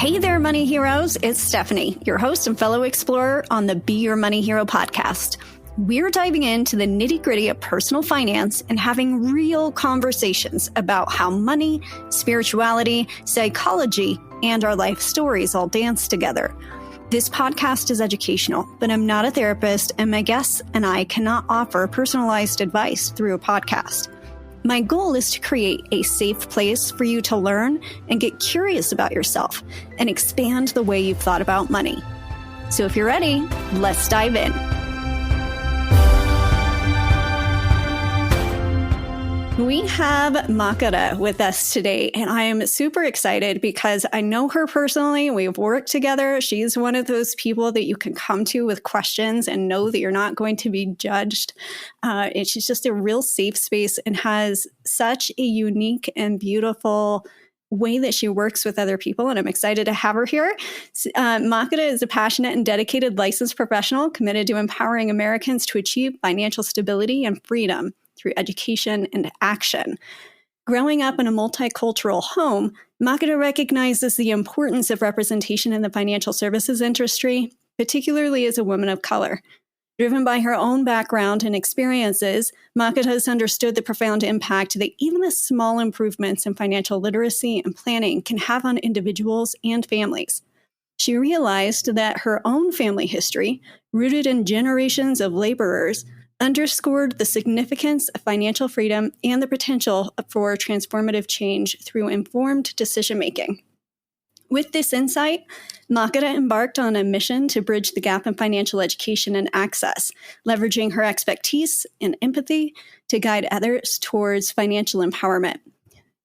Hey there, money heroes. It's Stephanie, your host and fellow explorer on the Be Your Money Hero podcast. We're diving into the nitty-gritty of personal finance and having real conversations about how money, spirituality, psychology, and our life stories all dance together. This podcast is educational, but I'm not a therapist, and my guests and I cannot offer personalized advice through a podcast. My goal is to create a safe place for you to learn and get curious about yourself and expand the way you've thought about money. So if you're ready, let's dive in. We have Makeda with us today, and I am super excited because I know her personally. We've worked together. She's one of those people that you can come to with questions and know that you're not going to be judged. And she's just a real safe space and has such a unique and beautiful way that she works with other people, and I'm excited to have her here. Makeda is a passionate and dedicated licensed professional committed to empowering Americans to achieve financial stability and freedom through education and action. Growing up in a multicultural home, Makeda recognizes the importance of representation in the financial services industry, particularly as a woman of color. Driven by her own background and experiences, Makeda has understood the profound impact that even the small improvements in financial literacy and planning can have on individuals and families. She realized that her own family history, rooted in generations of laborers, underscored the significance of financial freedom and the potential for transformative change through informed decision-making. With this insight, Makeda embarked on a mission to bridge the gap in financial education and access, leveraging her expertise and empathy to guide others towards financial empowerment.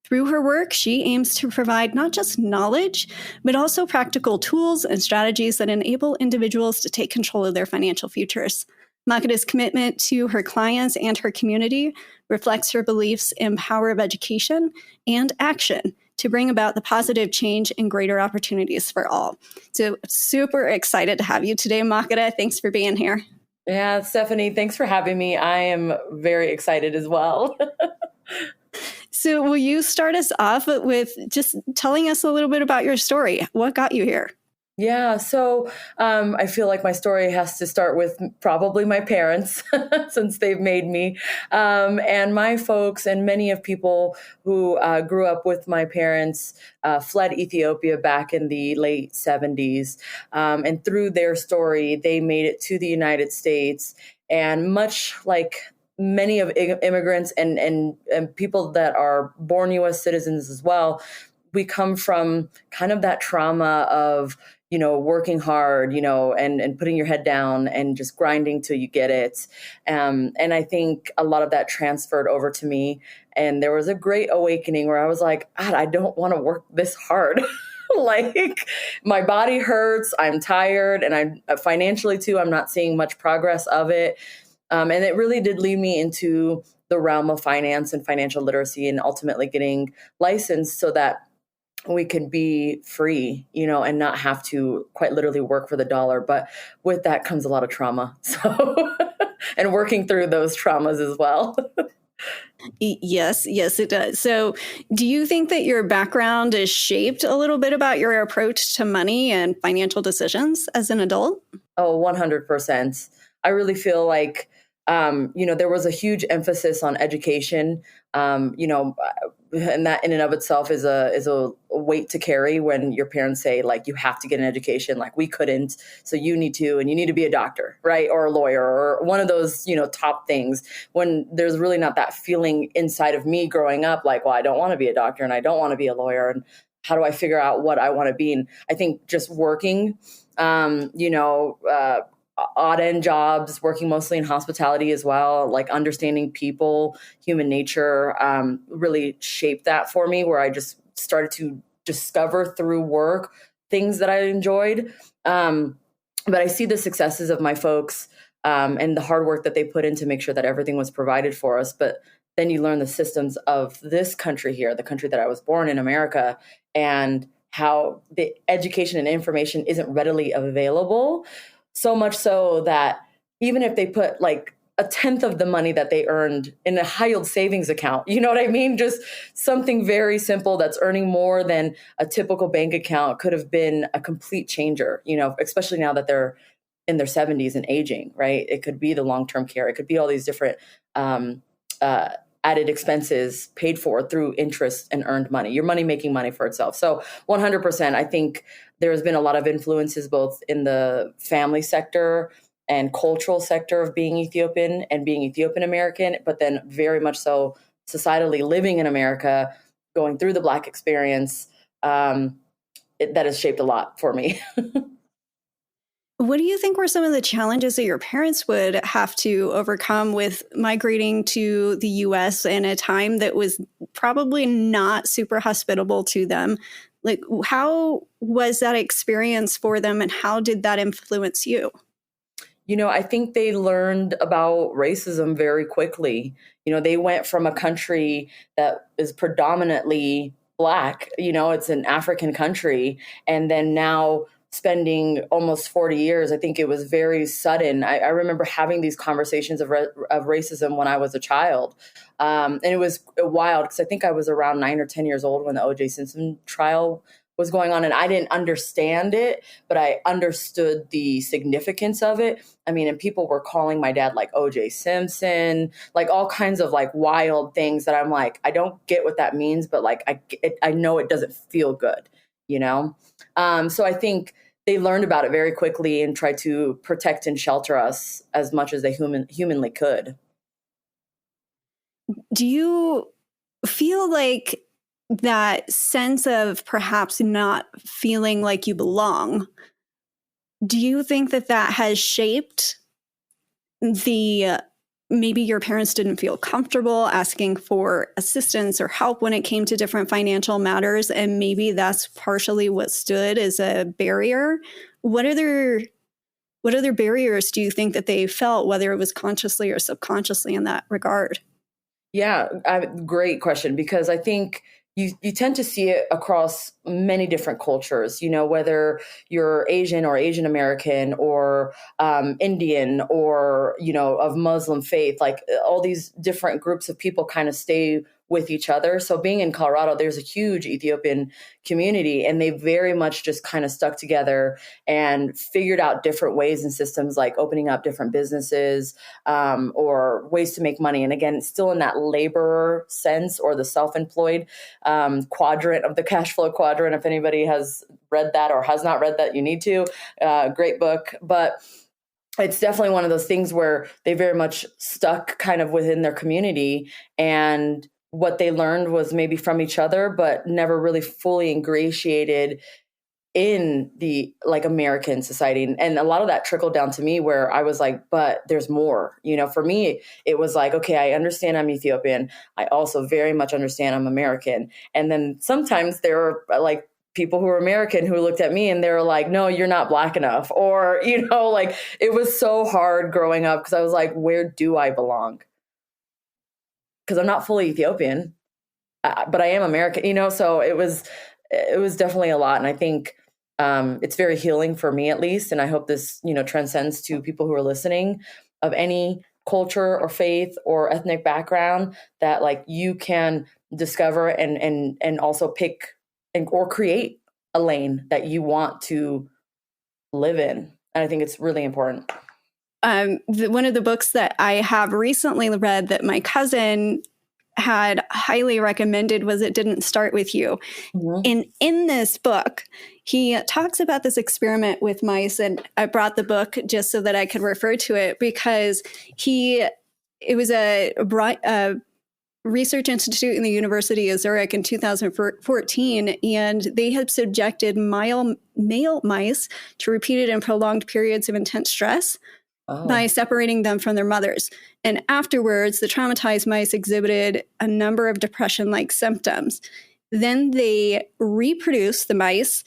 Through her work, she aims to provide not just knowledge, but also practical tools and strategies that enable individuals to take control of their financial futures. Makeda's commitment to her clients and her community reflects her beliefs in power of education and action to bring about the positive change and greater opportunities for all. So super excited to have you today, Makeda. Thanks for being here. Yeah, Stephanie, thanks for having me. I am very excited as well. So will you start us off with just telling us a little bit about your story? What got you here? Yeah, so I feel like my story has to start with probably my parents, since they've made me, and my folks, and many of people who grew up with my parents fled Ethiopia back in the late 70s, and through their story, they made it to the United States, and much like many of immigrants and people that are born U.S. citizens as well, we come from kind of that trauma of working hard, and putting your head down and just grinding till you get it. And I think a lot of that transferred over to me. And there was a great awakening where I was like, God, I don't want to work this hard. Like, my body hurts, I'm tired, and I'm financially too, I'm not seeing much progress of it. And it really did lead me into the realm of finance and financial literacy, and ultimately getting licensed so that we can be free, and not have to quite literally work for the dollar. But with that comes a lot of trauma. So, and working through those traumas as well. Yes, it does. So do you think that your background is shaped a little bit about your approach to money and financial decisions as an adult? Oh, 100%. I really feel like, there was a huge emphasis on education, and that in and of itself is a weight to carry when your parents say, like, you have to get an education, like we couldn't, so you need to, and you need to be a doctor, right? Or a lawyer, or one of those, top things, when there's really not that feeling inside of me growing up, like, well, I don't want to be a doctor and I don't want to be a lawyer. And how do I figure out what I want to be? And I think just working, odd end jobs, working mostly in hospitality as well, like understanding people, human nature, really shaped that for me, where I just started to discover through work things that I enjoyed. But I see the successes of my folks, and the hard work that they put in to make sure that everything was provided for us. But then you learn the systems of this country here, the country that I was born in, America, and how the education and information isn't readily available. So much so that even if they put like a tenth of the money that they earned in a high yield savings account. You know what I mean? Just something very simple that's earning more than a typical bank account could have been a complete changer, especially now that they're in their 70s and aging, right? It could be the long-term care. It could be all these different added expenses paid for through interest and earned money. Your money making money for itself. So 100%, I think there has been a lot of influences both in the family sector and cultural sector of being Ethiopian and being Ethiopian American, but then very much so societally living in America, going through the Black experience, that has shaped a lot for me. What do you think were some of the challenges that your parents would have to overcome with migrating to the US in a time that was probably not super hospitable to them? Like, how was that experience for them and how did that influence you? I think they learned about racism very quickly. They went from a country that is predominantly Black, it's an African country, and then now spending almost 40 years, I think it was very sudden. I remember having these conversations of racism when I was a child. And it was wild because I think I was around 9 or 10 years old when the O.J. Simpson trial was going on. And I didn't understand it, but I understood the significance of it. I mean, and people were calling my dad like O.J. Simpson, like all kinds of like wild things that I'm like, I don't get what that means, but like I know it doesn't feel good, So I think they learned about it very quickly and tried to protect and shelter us as much as they humanly could. Do you feel like that sense of perhaps not feeling like you belong, do you think that has shaped maybe your parents didn't feel comfortable asking for assistance or help when it came to different financial matters, and maybe that's partially what stood as a barrier? What other barriers do you think that they felt, whether it was consciously or subconsciously, in that regard? Yeah, great question, because I think you tend to see it across many different cultures, whether you're Asian or Asian American or Indian or, of Muslim faith, like all these different groups of people kind of stay with each other. So being in Colorado, there's a huge Ethiopian community, and they very much just kind of stuck together and figured out different ways and systems, like opening up different businesses or ways to make money. And again, still in that laborer sense or the self-employed quadrant of the cash flow quadrant. If anybody has read that or has not read that, you need to. Great book. But it's definitely one of those things where they very much stuck kind of within their community, and what they learned was maybe from each other, but never really fully ingratiated in the like American society. And a lot of that trickled down to me, where I was like, but there's more. For me, it was like, okay, I understand I'm Ethiopian. I also very much understand I'm American. And then sometimes there are like people who are American who looked at me and they were like, no, you're not Black enough. Or, like it was so hard growing up because I was like, where do I belong? Because I'm not fully Ethiopian, but I am American, so it was definitely a lot. And I think it's very healing for me, at least. And I hope this, transcends to people who are listening, of any culture or faith or ethnic background, that like you can discover and also pick or create a lane that you want to live in. And I think it's really important. One of the books that I have recently read that my cousin had highly recommended was It Didn't Start With You. Mm-hmm. And in this book, he talks about this experiment with mice. And I brought the book just so that I could refer to it, because it was a research institute in the University of Zurich in 2014, and they had subjected male mice to repeated and prolonged periods of intense stress by separating them from their mothers. And afterwards, the traumatized mice exhibited a number of depression-like symptoms. Then they reproduced the mice,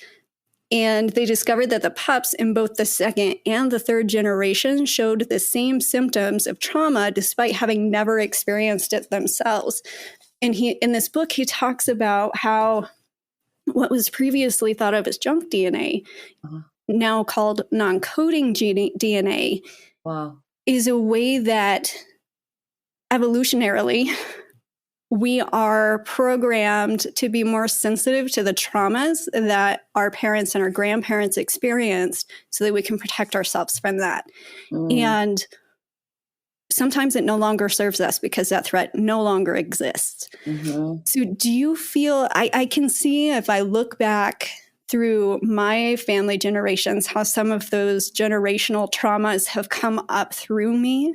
and they discovered that the pups in both the second and the third generation showed the same symptoms of trauma despite having never experienced it themselves. And in this book, he talks about how what was previously thought of as junk DNA, now called non-coding DNA, is a way that evolutionarily we are programmed to be more sensitive to the traumas that our parents and our grandparents experienced so that we can protect ourselves from that. And sometimes it no longer serves us because that threat no longer exists. So do you feel, I can see if I look back through my family generations, how some of those generational traumas have come up through me.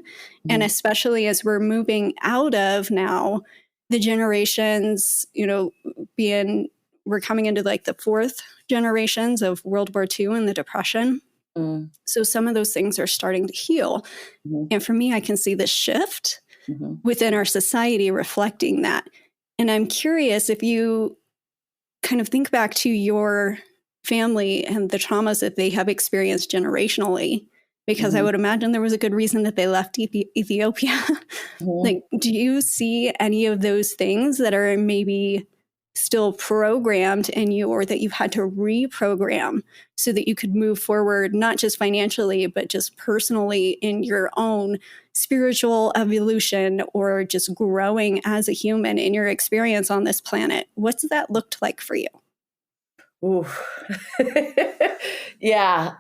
And especially as we're moving out of now the generations, we're coming into like the fourth generations of World War II and the Depression. So some of those things are starting to heal. And for me, I can see the shift within our society reflecting that. And I'm curious if you kind of think back to your family and the traumas that they have experienced generationally, because I would imagine there was a good reason that they left Ethiopia. Like, do you see any of those things that are maybe still programmed in you, or that you've had to reprogram so that you could move forward, not just financially, but just personally in your own spiritual evolution, or just growing as a human in your experience on this planet? What's that looked like for you? Ooh. Yeah.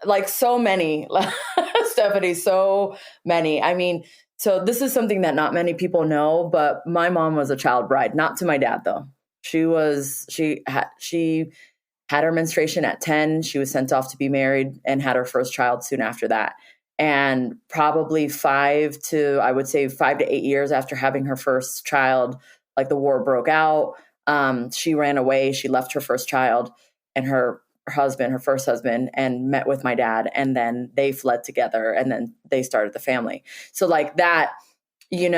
Like so many, Stephanie, so many. I mean, so this is something that not many people know, but my mom was a child bride, not to my dad though. She had her menstruation at 10. She was sent off to be married and had her first child soon after that. And probably 5 to 8 years after having her first child, like the war broke out. She ran away. She left her first child and her first husband, and met with my dad. And then they fled together, and then they started the family. So like that, it's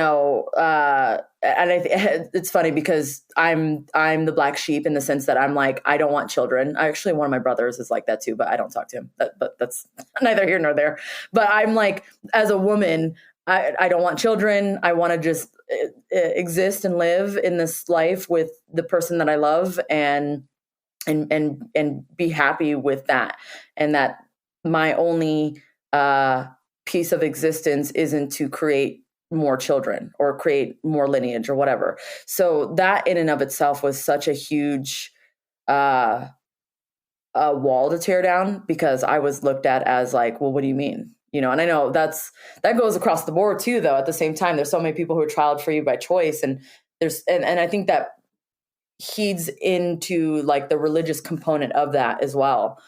funny because I'm the black sheep in the sense that I'm like, I don't want children. Actually, one of my brothers is like that too, but I don't talk to him. But that's neither here nor there. But I'm like, as a woman, I don't want children. I want to just exist and live in this life with the person that I love, and be happy with that. And that my only piece of existence isn't to create more children or create more lineage or whatever. So that in and of itself was such a huge wall to tear down, because I was looked at as like, well, what do you mean? And I know that goes across the board too, though. At the same time, there's so many people who are child free by choice. And and I think that heeds into like the religious component of that as well.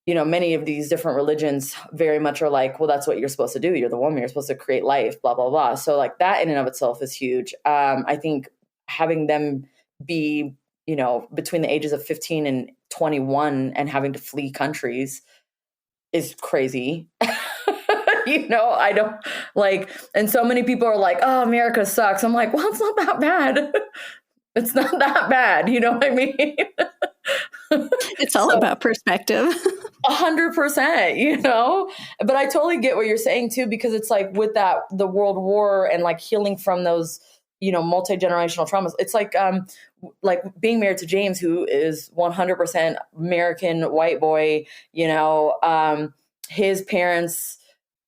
Many of these different religions very much are like, well, that's what you're supposed to do. You're the woman, you're supposed to create life, blah, blah, blah. So like that in and of itself is huge. I think having them be, between the ages of 15 and 21 and having to flee countries is crazy. I don't like, and so many people are like, oh, America sucks. I'm like, well, it's not that bad. It's not that bad. You know what I mean? It's all about perspective. 100%, but I totally get what you're saying too, because it's like with the World War and like healing from those, multi-generational traumas. It's like being married to James, who is 100% American white boy, his parents,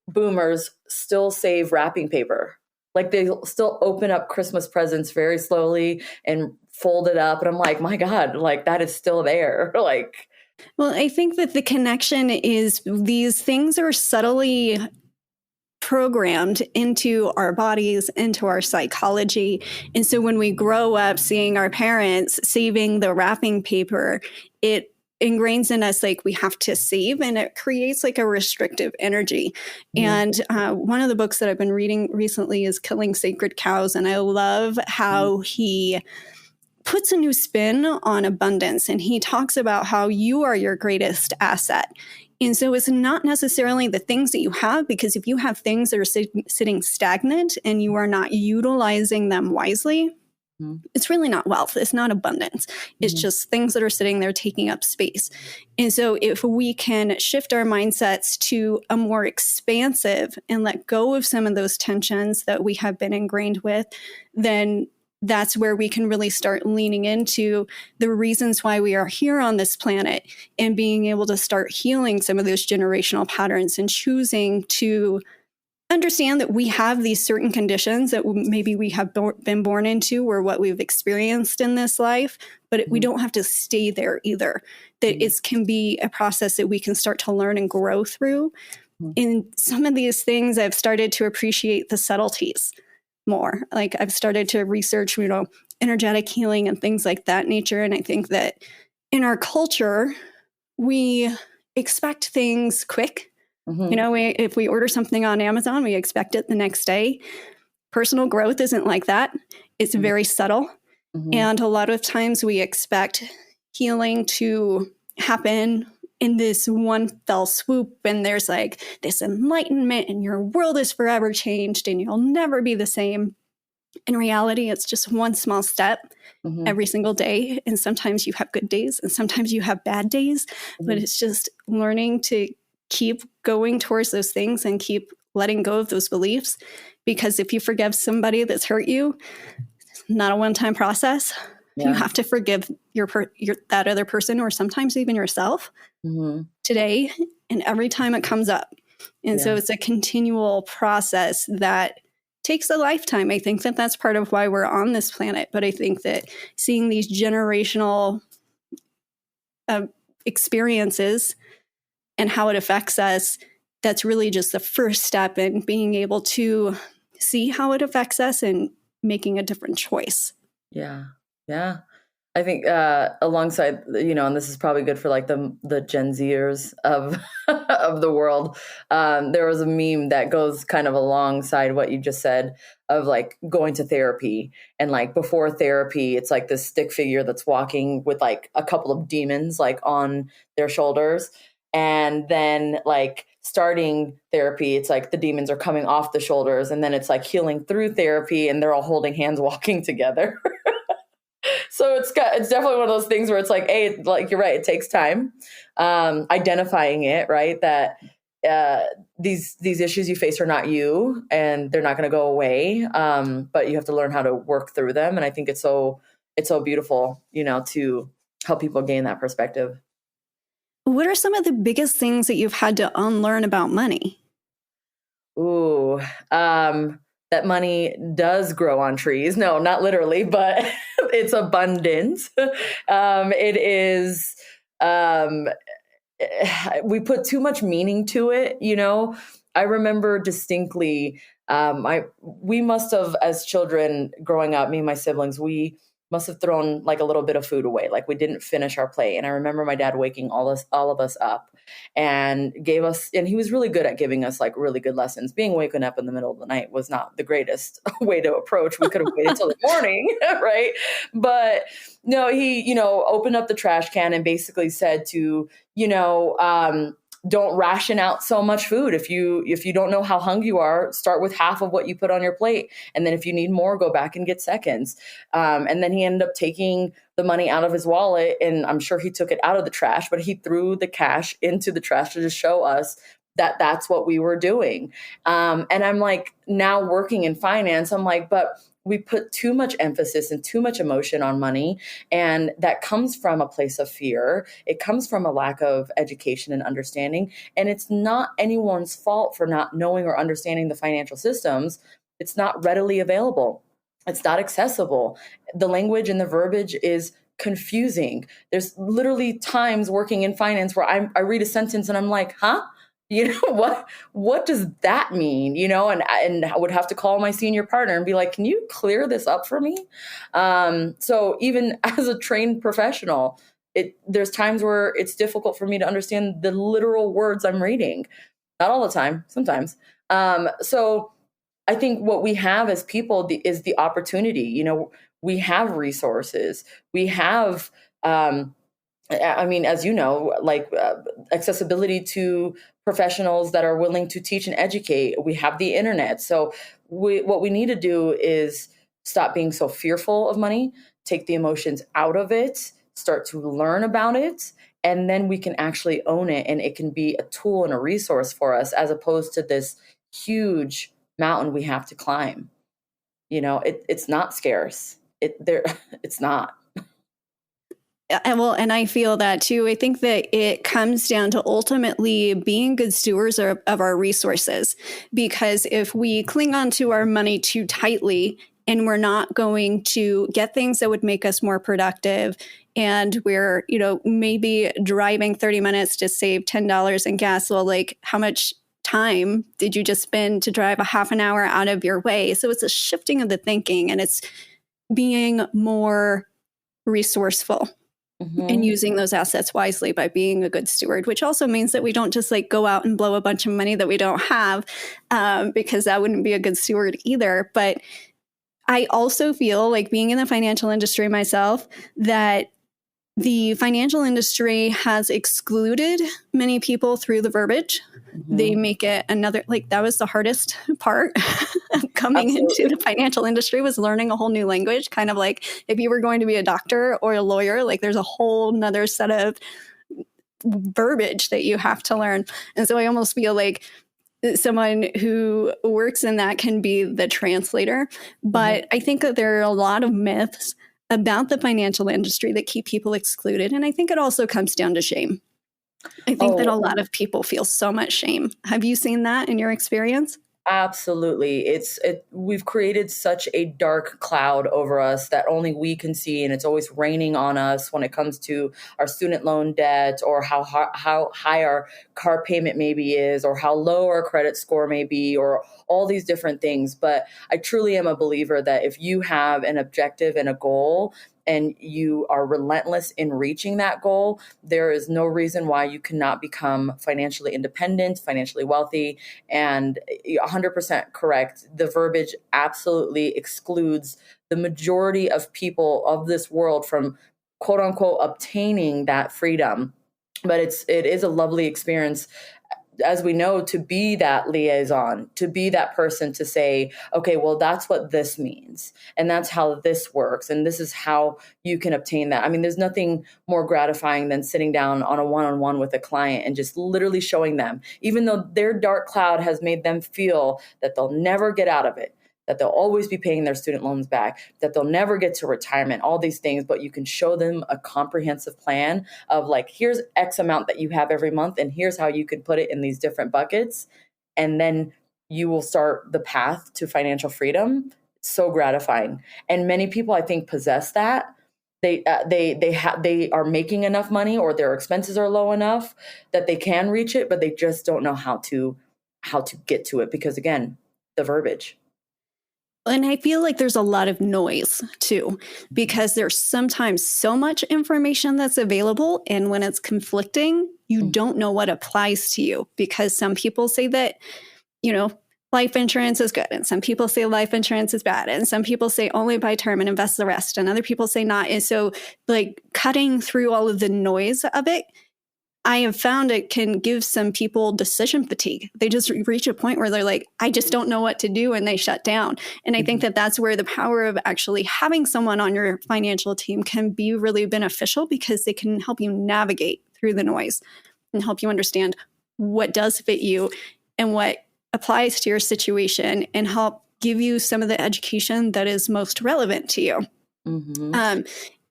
boomers, still save wrapping paper. Like they still open up Christmas presents very slowly and fold it up. And I'm like, my God, like that is still there. Like, well, I think that the connection is these things are subtly programmed into our bodies, into our psychology. And so when we grow up seeing our parents saving the wrapping paper, it ingrains in us like we have to save, and it creates like a restrictive energy. And one of the books that I've been reading recently is Killing Sacred Cows, and I love how he puts a new spin on abundance, and he talks about how you are your greatest asset. And so it's not necessarily the things that you have, because if you have things that are sitting stagnant and you are not utilizing them wisely, it's really not wealth. It's not abundance. It's just things that are sitting there taking up space. And so if we can shift our mindsets to a more expansive and let go of some of those tensions that we have been ingrained with, then that's where we can really start leaning into the reasons why we are here on this planet and being able to start healing some of those generational patterns and choosing to understand that we have these certain conditions that maybe we have been born into or what we've experienced in this life, but we don't have to stay there either. That it can be a process that we can start to learn and grow through. In some of these things, I've started to appreciate the subtleties more. Like I've started to research, energetic healing and things like that nature. And I think that in our culture, we expect things quick. If we order something on Amazon, we expect it the next day. Personal growth isn't like that. It's very subtle. And a lot of times we expect healing to happen in this one fell swoop, and there's like this enlightenment and your world is forever changed and you'll never be the same. In reality, it's just one small step every single day. And sometimes you have good days and sometimes you have bad days, but it's just learning to keep going towards those things and keep letting go of those beliefs. Because if you forgive somebody that's hurt you, it's not a one-time process. You have to forgive that other person, or sometimes even yourself today and every time it comes up. And so it's a continual process that takes a lifetime. I think that that's part of why we're on this planet. But I think that seeing these generational experiences and how it affects us, that's really just the first step in being able to see how it affects us and making a different choice. Yeah. I think alongside, and this is probably good for like the Gen Zers of of the world. There was a meme that goes kind of alongside what you just said of like going to therapy, and like before therapy, it's like this stick figure that's walking with like a couple of demons like on their shoulders. And then like starting therapy, it's like the demons are coming off the shoulders, and then it's like healing through therapy and they're all holding hands walking together. So it's definitely one of those things where it's like, hey, like you're right, it takes time identifying it, right? That these issues you face are not you, and they're not going to go away. But you have to learn how to work through them, and I think it's so beautiful, to help people gain that perspective. What are some of the biggest things that you've had to unlearn about money? Ooh, that money does grow on trees. No, not literally, but it's abundant. It is, we put too much meaning to it. I remember distinctly, we must have, as children growing up, me and my siblings, we must have thrown like a little bit of food away. Like we didn't finish our plate. And I remember my dad waking all of us up and and he was really good at giving us like really good lessons. Being waken up in the middle of the night was not the greatest way to approach. We could have waited till the morning, right? But no, he, opened up the trash can and basically said to, don't ration out so much food. If you don't know how hungry you are, start with half of what you put on your plate. And then if you need more, go back and get seconds. And then he ended up taking the money out of his wallet, and I'm sure he took it out of the trash, but he threw the cash into the trash to just show us that that's what we were doing. And I'm like, now working in finance, I'm like, but we put too much emphasis and too much emotion on money. And that comes from a place of fear. It comes from a lack of education and understanding. And it's not anyone's fault for not knowing or understanding the financial systems. It's not readily available. It's not accessible. The language and the verbiage is confusing. There's literally times working in finance where I read a sentence and I'm like, huh? What does that mean? And I would have to call my senior partner and be like, can you clear this up for me? So even as a trained professional, there's times where it's difficult for me to understand the literal words I'm reading. Not all the time, sometimes. So I think what we have as people is the opportunity. We have resources. We have, as you know, like accessibility to professionals that are willing to teach and educate. We have the internet. So what we need to do is stop being so fearful of money, take the emotions out of it, start to learn about it, and then we can actually own it. And it can be a tool and a resource for us, as opposed to this huge mountain we have to climb. It's not scarce. it's not. And I feel that too. I think that it comes down to ultimately being good stewards of our resources, because if we cling on to our money too tightly and we're not going to get things that would make us more productive, and we're, maybe driving 30 minutes to save $10 in gas, well, like, how much time did you just spend to drive a half an hour out of your way? So it's a shifting of the thinking, and it's being more resourceful and using those assets wisely by being a good steward, which also means that we don't just like go out and blow a bunch of money that we don't have, because that wouldn't be a good steward either. But I also feel like, being in the financial industry myself, that the financial industry has excluded many people through the verbiage. They make it another, like, that was the hardest part of coming into the financial industry, was learning a whole new language. Kind of like if you were going to be a doctor or a lawyer, like there's a whole nother set of verbiage that you have to learn. And so I almost feel like someone who works in that can be the translator. But I think that there are a lot of myths about the financial industry that keep people excluded. And I think it also comes down to shame. I think that a lot of people feel so much shame. Have you seen that in your experience? Absolutely. We've created such a dark cloud over us that only we can see, and it's always raining on us when it comes to our student loan debt, or how high our car payment maybe is, or how low our credit score may be, or all these different things. But I truly am a believer that if you have an objective and a goal, and you are relentless in reaching that goal, there is no reason why you cannot become financially independent, financially wealthy. And 100% correct. The verbiage absolutely excludes the majority of people of this world from, quote unquote, obtaining that freedom. But it is a lovely experience, as we know, to be that liaison, to be that person to say, okay, well, that's what this means, and that's how this works, and this is how you can obtain that. I mean, there's nothing more gratifying than sitting down on a one-on-one with a client and just literally showing them, even though their dark cloud has made them feel that they'll never get out of it, that they'll always be paying their student loans back, that they'll never get to retirement, all these things. But you can show them a comprehensive plan of, like, here's X amount that you have every month, and here's how you can put it in these different buckets. And then you will start the path to financial freedom. So gratifying. And many people, I think, possess that. They are making enough money, or their expenses are low enough that they can reach it, but they just don't know how to get to it, because, again, the verbiage. And I feel like there's a lot of noise too, because there's sometimes so much information that's available. And when it's conflicting, you don't know what applies to you, because some people say that, life insurance is good, and some people say life insurance is bad, and some people say only buy term and invest the rest, and other people say not. And so, like, cutting through all of the noise of it, I have found it can give some people decision fatigue. They just reach a point where they're like, I just don't know what to do, and they shut down. And I think that that's where the power of actually having someone on your financial team can be really beneficial, because they can help you navigate through the noise and help you understand what does fit you and what applies to your situation, and help give you some of the education that is most relevant to you.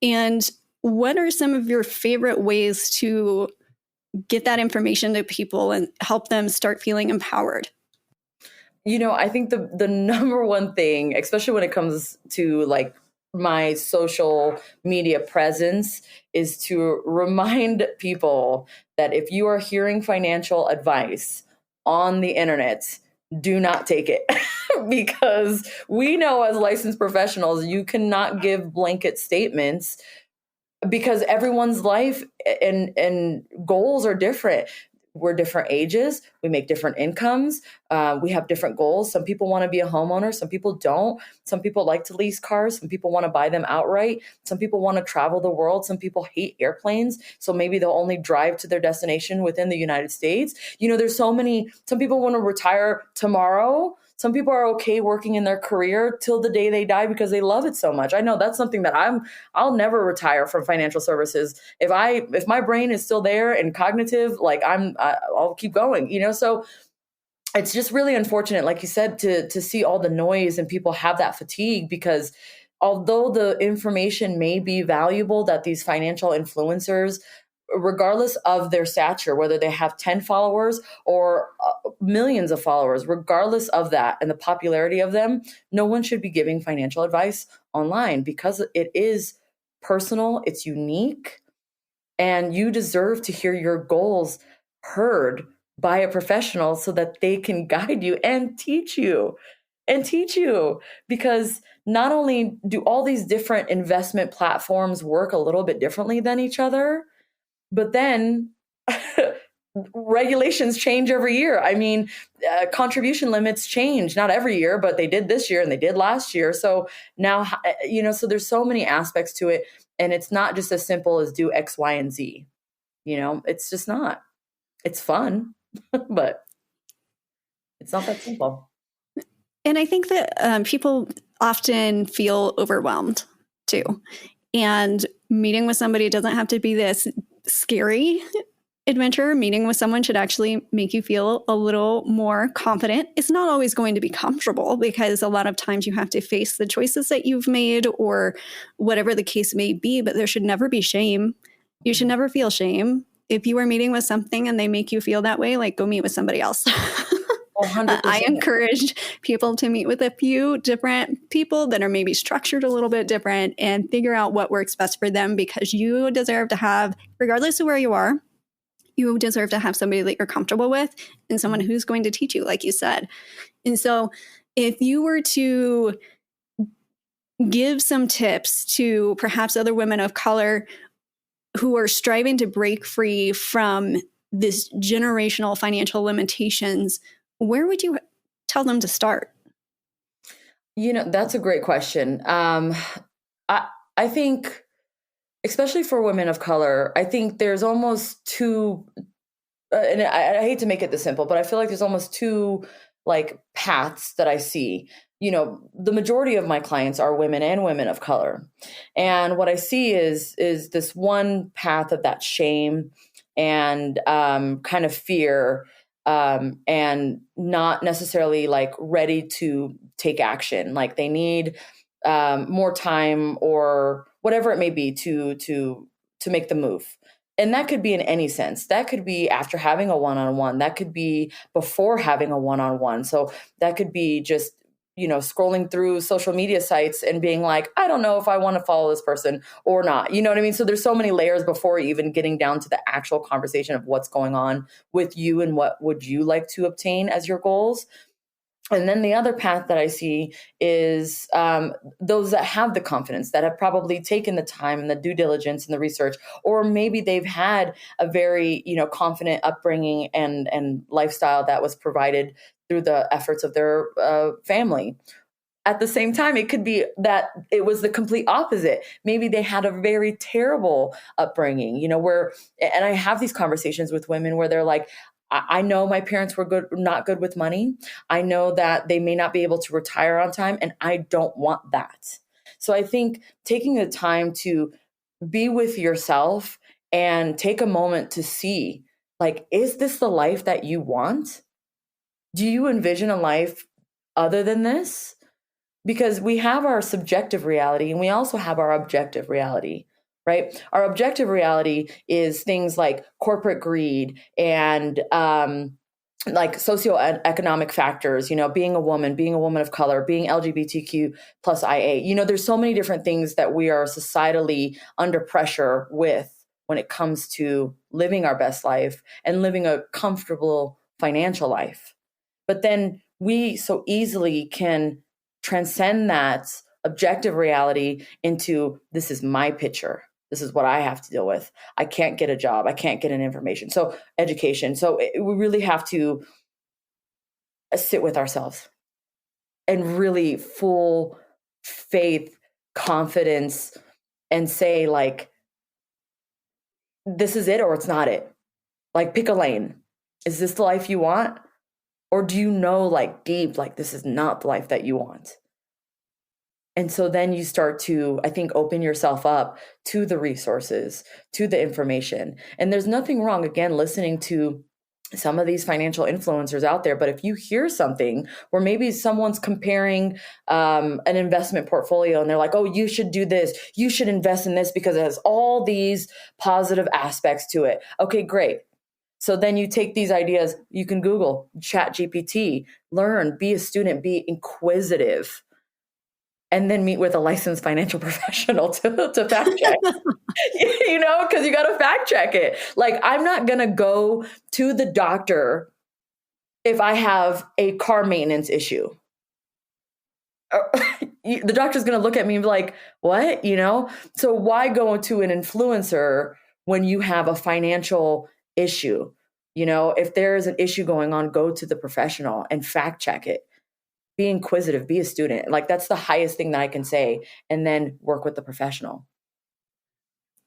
And what are some of your favorite ways to get that information to people and help them start feeling empowered? I think the number one thing, especially when it comes to, like, my social media presence, is to remind people that if you are hearing financial advice on the internet, do not take it. Because we know, as licensed professionals, you cannot give blanket statements, because everyone's life and goals are different. We're different ages. We make different incomes. We have different goals. Some people want to be a homeowner. Some people don't. Some people like to lease cars. Some people want to buy them outright. Some people want to travel the world. Some people hate airplanes, so maybe they'll only drive to their destination within the United States. There's so many. Some people want to retire tomorrow. Some people are okay working in their career till the day they die because they love it so much. I know that's something that I'll never retire from financial services. If my brain is still there and cognitive, like, I'll keep going, So it's just really unfortunate, like you said, to see all the noise and people have that fatigue, because although the information may be valuable, that these financial influencers, regardless of their stature, whether they have 10 followers or millions of followers, regardless of that and the popularity of them, no one should be giving financial advice online, because it is personal, it's unique, and you deserve to hear your goals heard by a professional so that they can guide you and teach you because not only do all these different investment platforms work a little bit differently than each other, but then regulations change every year. I mean, contribution limits change, not every year, but they did this year and they did last year. So now, so there's so many aspects to it. And it's not just as simple as do X, Y, and Z. It's just not. It's fun, but it's not that simple. And I think that people often feel overwhelmed too. And meeting with somebody doesn't have to be this scary adventure. Meeting with someone should actually make you feel a little more confident. It's not always going to be comfortable, because a lot of times you have to face the choices that you've made or whatever the case may be, but there should never be shame. You should never feel shame. If you are meeting with something and they make you feel that way, like, go meet with somebody else. 100%. I encourage people to meet with a few different people that are maybe structured a little bit different and figure out what works best for them, because you deserve to have, regardless of where you are, you deserve to have somebody that you're comfortable with and someone who's going to teach you, like you said. And so if you were to give some tips to perhaps other women of color who are striving to break free from this generational financial limitations, where would you tell them to start? That's a great question. I think, especially for women of color, I think there's almost two, and I hate to make it this simple, but I feel like there's almost two paths that I see. The majority of my clients are women and women of color. And what I see is this one path of that shame and kind of fear, and not necessarily ready to take action. Like they need more time or whatever it may be to make the move. And that could be in any sense. That could be after having a one-on-one. That could be before having a one-on-one. So that could be just, scrolling through social media sites and being like, I don't know if I want to follow this person or not. You know what I mean? So there's so many layers before even getting down to the actual conversation of what's going on with you and what would you like to obtain as your goals. And then the other path that I see is those that have the confidence, that have probably taken the time and the due diligence and the research, or maybe they've had a very, confident upbringing and lifestyle that was provided through the efforts of their family. At the same time, it could be that it was the complete opposite. Maybe they had a very terrible upbringing, and I have these conversations with women where they're like, I know my parents were not good with money. I know that they may not be able to retire on time, and I don't want that. So I think taking the time to be with yourself and take a moment to see, is this the life that you want? Do you envision a life other than this? Because we have our subjective reality and we also have our objective reality. Right? Our objective reality is things like corporate greed and socioeconomic factors, being a woman of color, being LGBTQ plus IA. There's so many different things that we are societally under pressure with when it comes to living our best life and living a comfortable financial life. But then we so easily can transcend that objective reality into, this is my picture. This is what I have to deal with. I can't get a job. I can't get an information. So education. So we really have to sit with ourselves and really full faith, confidence, and say this is it or it's not it. Pick a lane. Is this the life you want? Or do you know deep, this is not the life that you want? And so then you start to, I think, open yourself up to the resources, to the information. And there's nothing wrong, again, listening to some of these financial influencers out there. But if you hear something where maybe someone's comparing an investment portfolio and they're like, oh, you should do this, you should invest in this because it has all these positive aspects to it. Okay, great. So then you take these ideas, you can Google, Chat GPT, learn, be a student, be inquisitive, and then meet with a licensed financial professional to fact check. Because you got to fact check it. Like, I'm not going to go to the doctor if I have a car maintenance issue. The doctor's going to look at me and be like, what? So why go to an influencer when you have a financial issue? If there's an issue going on, go to the professional and fact check it. Be inquisitive, be a student. Like, that's the highest thing that I can say. And then work with the professional.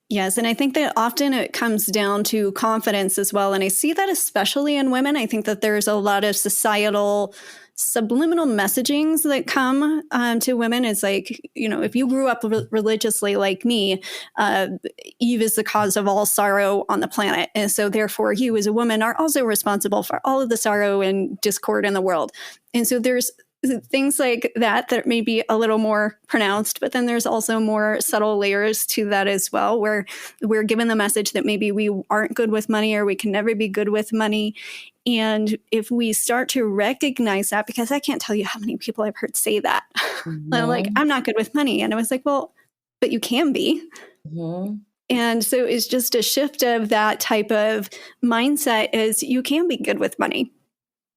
Yes. And I think that often it comes down to confidence as well. And I see that especially in women. I think that there's a lot of societal subliminal messagings that come to women. It's like, if you grew up religiously like me, Eve is the cause of all sorrow on the planet. And so therefore you as a woman are also responsible for all of the sorrow and discord in the world. And so there's things like that may be a little more pronounced, but then there's also more subtle layers to that as well, where we're given the message that maybe we aren't good with money or we can never be good with money. And if we start to recognize that, because I can't tell you how many people I've heard say that, mm-hmm. Like, I'm not good with money. And I was like, well, but you can be. Mm-hmm. And so it's just a shift of that type of mindset is you can be good with money.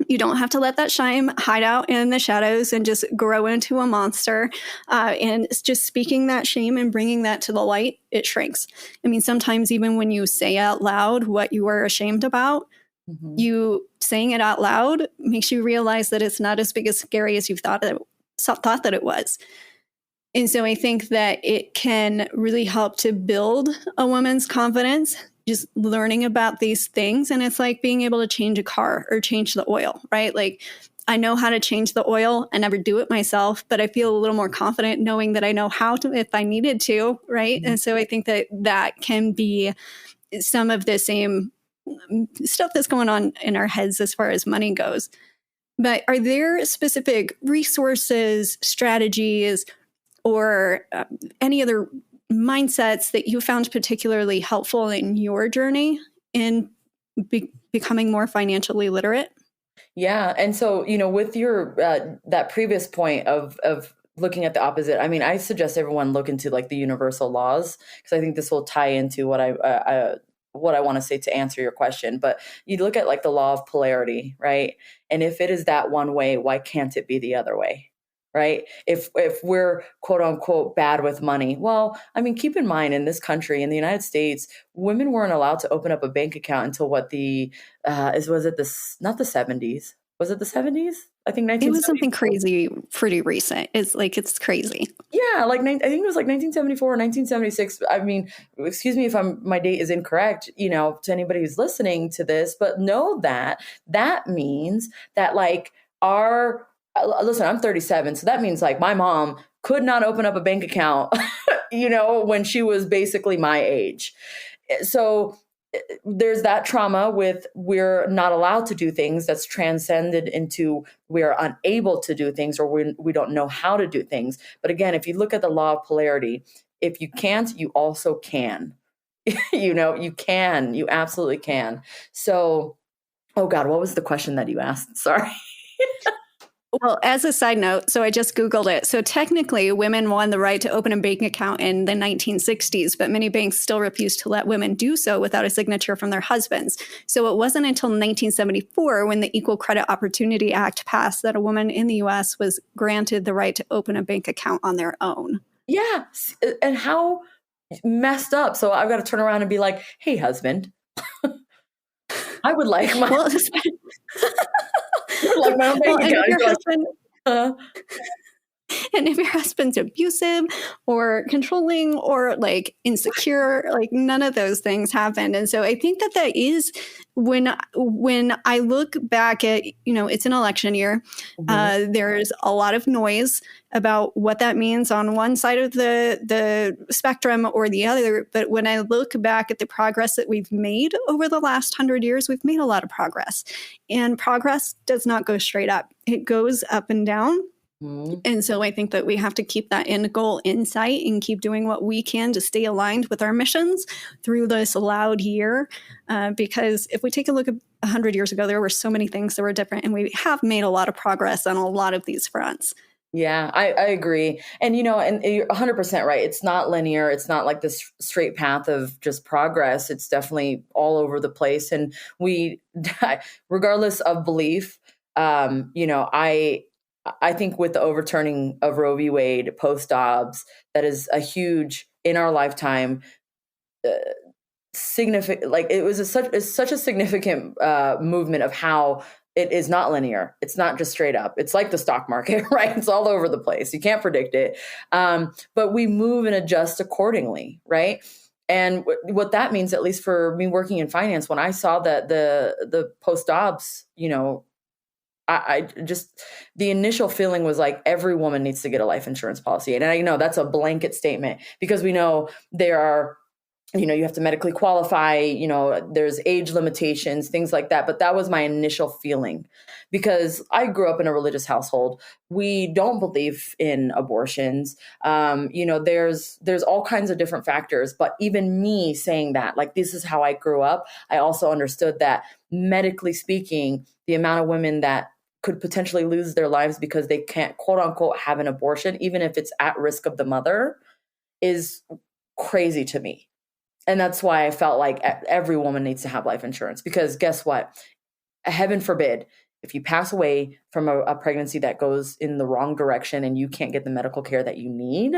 You don't have to let that shame hide out in the shadows and just grow into a monster. And it's just speaking that shame and bringing that to the light, it shrinks. I mean, sometimes even when you say out loud what you are ashamed about, mm-hmm. you saying it out loud makes you realize that it's not as big as scary as you thought that it was. And so I think that it can really help to build a woman's confidence, just learning about these things. And it's like being able to change a car or change the oil, right? Like, I know how to change the oil. I never do it myself, but I feel a little more confident knowing that I know how to if I needed to, right? Mm-hmm. And so I think that can be some of the same stuff that's going on in our heads as far as money goes. But are there specific resources, strategies, or any other mindsets that you found particularly helpful in your journey in becoming more financially literate? Yeah. And so, with your, that previous point of looking at the opposite, I mean, I suggest everyone look into like the universal laws, because I think this will tie into what I want to say to answer your question. But you look at like the law of polarity, right? And if it is that one way, why can't it be the other way? Right? If we're quote unquote bad with money, well, I mean, keep in mind in this country, in the United States, women weren't allowed to open up a bank account until not the 70s? Was it the 70s? I think 1970s. It was something crazy, pretty recent. It's crazy. Yeah, like I think it was like 1974 or 1976. I mean, excuse me if my date is incorrect, to anybody who's listening to this, but know that means that like listen, I'm 37. So that means like my mom could not open up a bank account, when she was basically my age. So there's that trauma with we're not allowed to do things that's transcended into we're unable to do things, or we don't know how to do things. But again, if you look at the law of polarity, if you can't, you also can. You absolutely can. So, oh God, what was the question that you asked? Sorry. Well, as a side note, so I just Googled it. So technically, women won the right to open a bank account in the 1960s, but many banks still refused to let women do so without a signature from their husbands. So it wasn't until 1974, when the Equal Credit Opportunity Act passed, that a woman in the U.S. was granted the right to open a bank account on their own. Yeah. And how messed up. So I've got to turn around and be like, hey, husband, I would like my... Well, like my own bank account. Your husband, And if your husband's abusive or controlling or like insecure, like none of those things happen. And so I think that that is when I look back at, it's an election year. There's a lot of noise about what that means on one side of the spectrum or the other. But when I look back at the progress that we've made over the last 100 years, we've made a lot of progress. And progress does not go straight up. It goes up and down. And so I think that we have to keep that end goal in sight and keep doing what we can to stay aligned with our missions through this loud year. Because if we take a look at 100 years ago, there were so many things that were different, and we have made a lot of progress on a lot of these fronts. Yeah, I agree. And, and you're 100% right. It's not linear. It's not like this straight path of just progress. It's definitely all over the place. And we, regardless of belief, I think with the overturning of Roe v. Wade post Dobbs, that is a huge, in our lifetime, significant. Like it was such a significant movement of how it is not linear. It's not just straight up. It's like the stock market, right? It's all over the place. You can't predict it, but we move and adjust accordingly, right? And what that means, at least for me working in finance, when I saw that the post Dobbs, I just, the initial feeling was like every woman needs to get a life insurance policy. And I know that's a blanket statement because we know there are, you have to medically qualify, there's age limitations, things like that. But that was my initial feeling because I grew up in a religious household. We don't believe in abortions. There's all kinds of different factors. But even me saying that, like, this is how I grew up, I also understood that medically speaking, the amount of women that could potentially lose their lives because they can't, quote unquote, have an abortion, even if it's at risk of the mother, is crazy to me. And that's why I felt like every woman needs to have life insurance, because guess what? Heaven forbid, if you pass away from a pregnancy that goes in the wrong direction and you can't get the medical care that you need,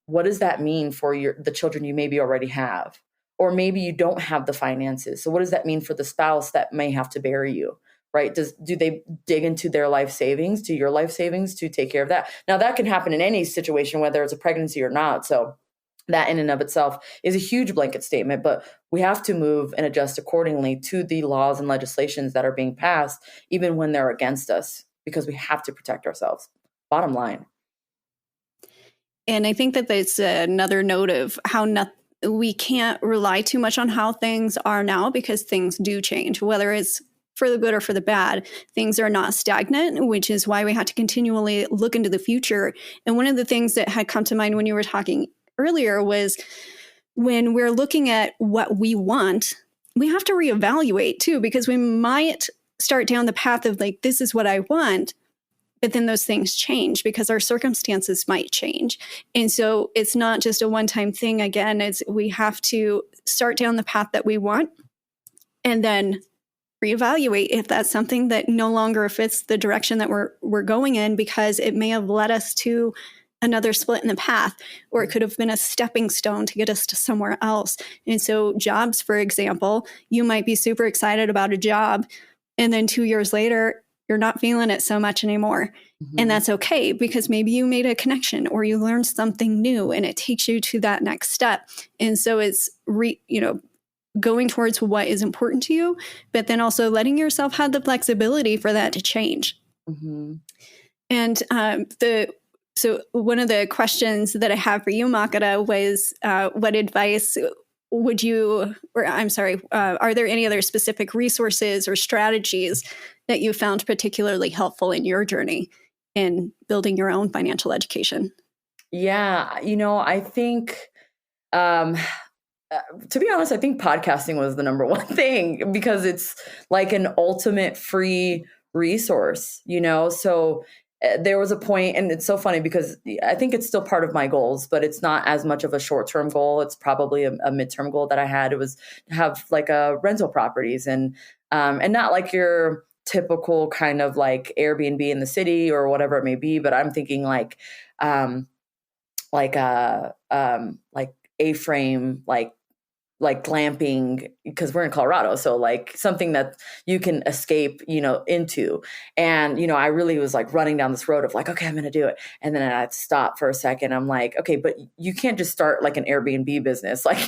what does that mean for the children you maybe already have? Or maybe you don't have the finances. So what does that mean for the spouse that may have to bury you? Right? Do they dig into their life savings, to your life savings, to take care of that? Now that can happen in any situation, whether it's a pregnancy or not. So that in and of itself is a huge blanket statement, but we have to move and adjust accordingly to the laws and legislations that are being passed, even when they're against us, because we have to protect ourselves. Bottom line. And I think that that's another note of how we can't rely too much on how things are now, because things do change, whether it's for the good or for the bad. Things are not stagnant, which is why we have to continually look into the future. And one of the things that had come to mind when you were talking earlier was when we're looking at what we want, we have to reevaluate too, because we might start down the path of like, this is what I want, but then those things change because our circumstances might change. And so it's not just a one-time thing. Again, we have to start down the path that we want and then reevaluate if that's something that no longer fits the direction that we're going in, because it may have led us to another split in the path, or it could have been a stepping stone to get us to somewhere else. And so jobs, for example, you might be super excited about a job, and then 2 years later, you're not feeling it so much anymore. Mm-hmm. And that's okay, because maybe you made a connection or you learned something new and it takes you to that next step. And so it's going towards what is important to you, but then also letting yourself have the flexibility for that to change. Mm-hmm. And so one of the questions that I have for you, Makeda, was what advice would you, are there any other specific resources or strategies that you found particularly helpful in your journey in building your own financial education? Yeah, I think, to be honest, I think podcasting was the number one thing, because it's like an ultimate free resource, So there was a point, and it's so funny because I think it's still part of my goals, but it's not as much of a short-term goal. It's probably a midterm goal that I had. It was to have like a rental properties and not like your typical kind of like Airbnb in the city or whatever it may be. But I'm thinking like A-frame, like like glamping, because we're in Colorado. So like something that you can escape, into. And, I really was like running down this road of like, okay, I'm going to do it. And then I had to stop for a second. I'm like, okay, but you can't just start like an Airbnb business. Like,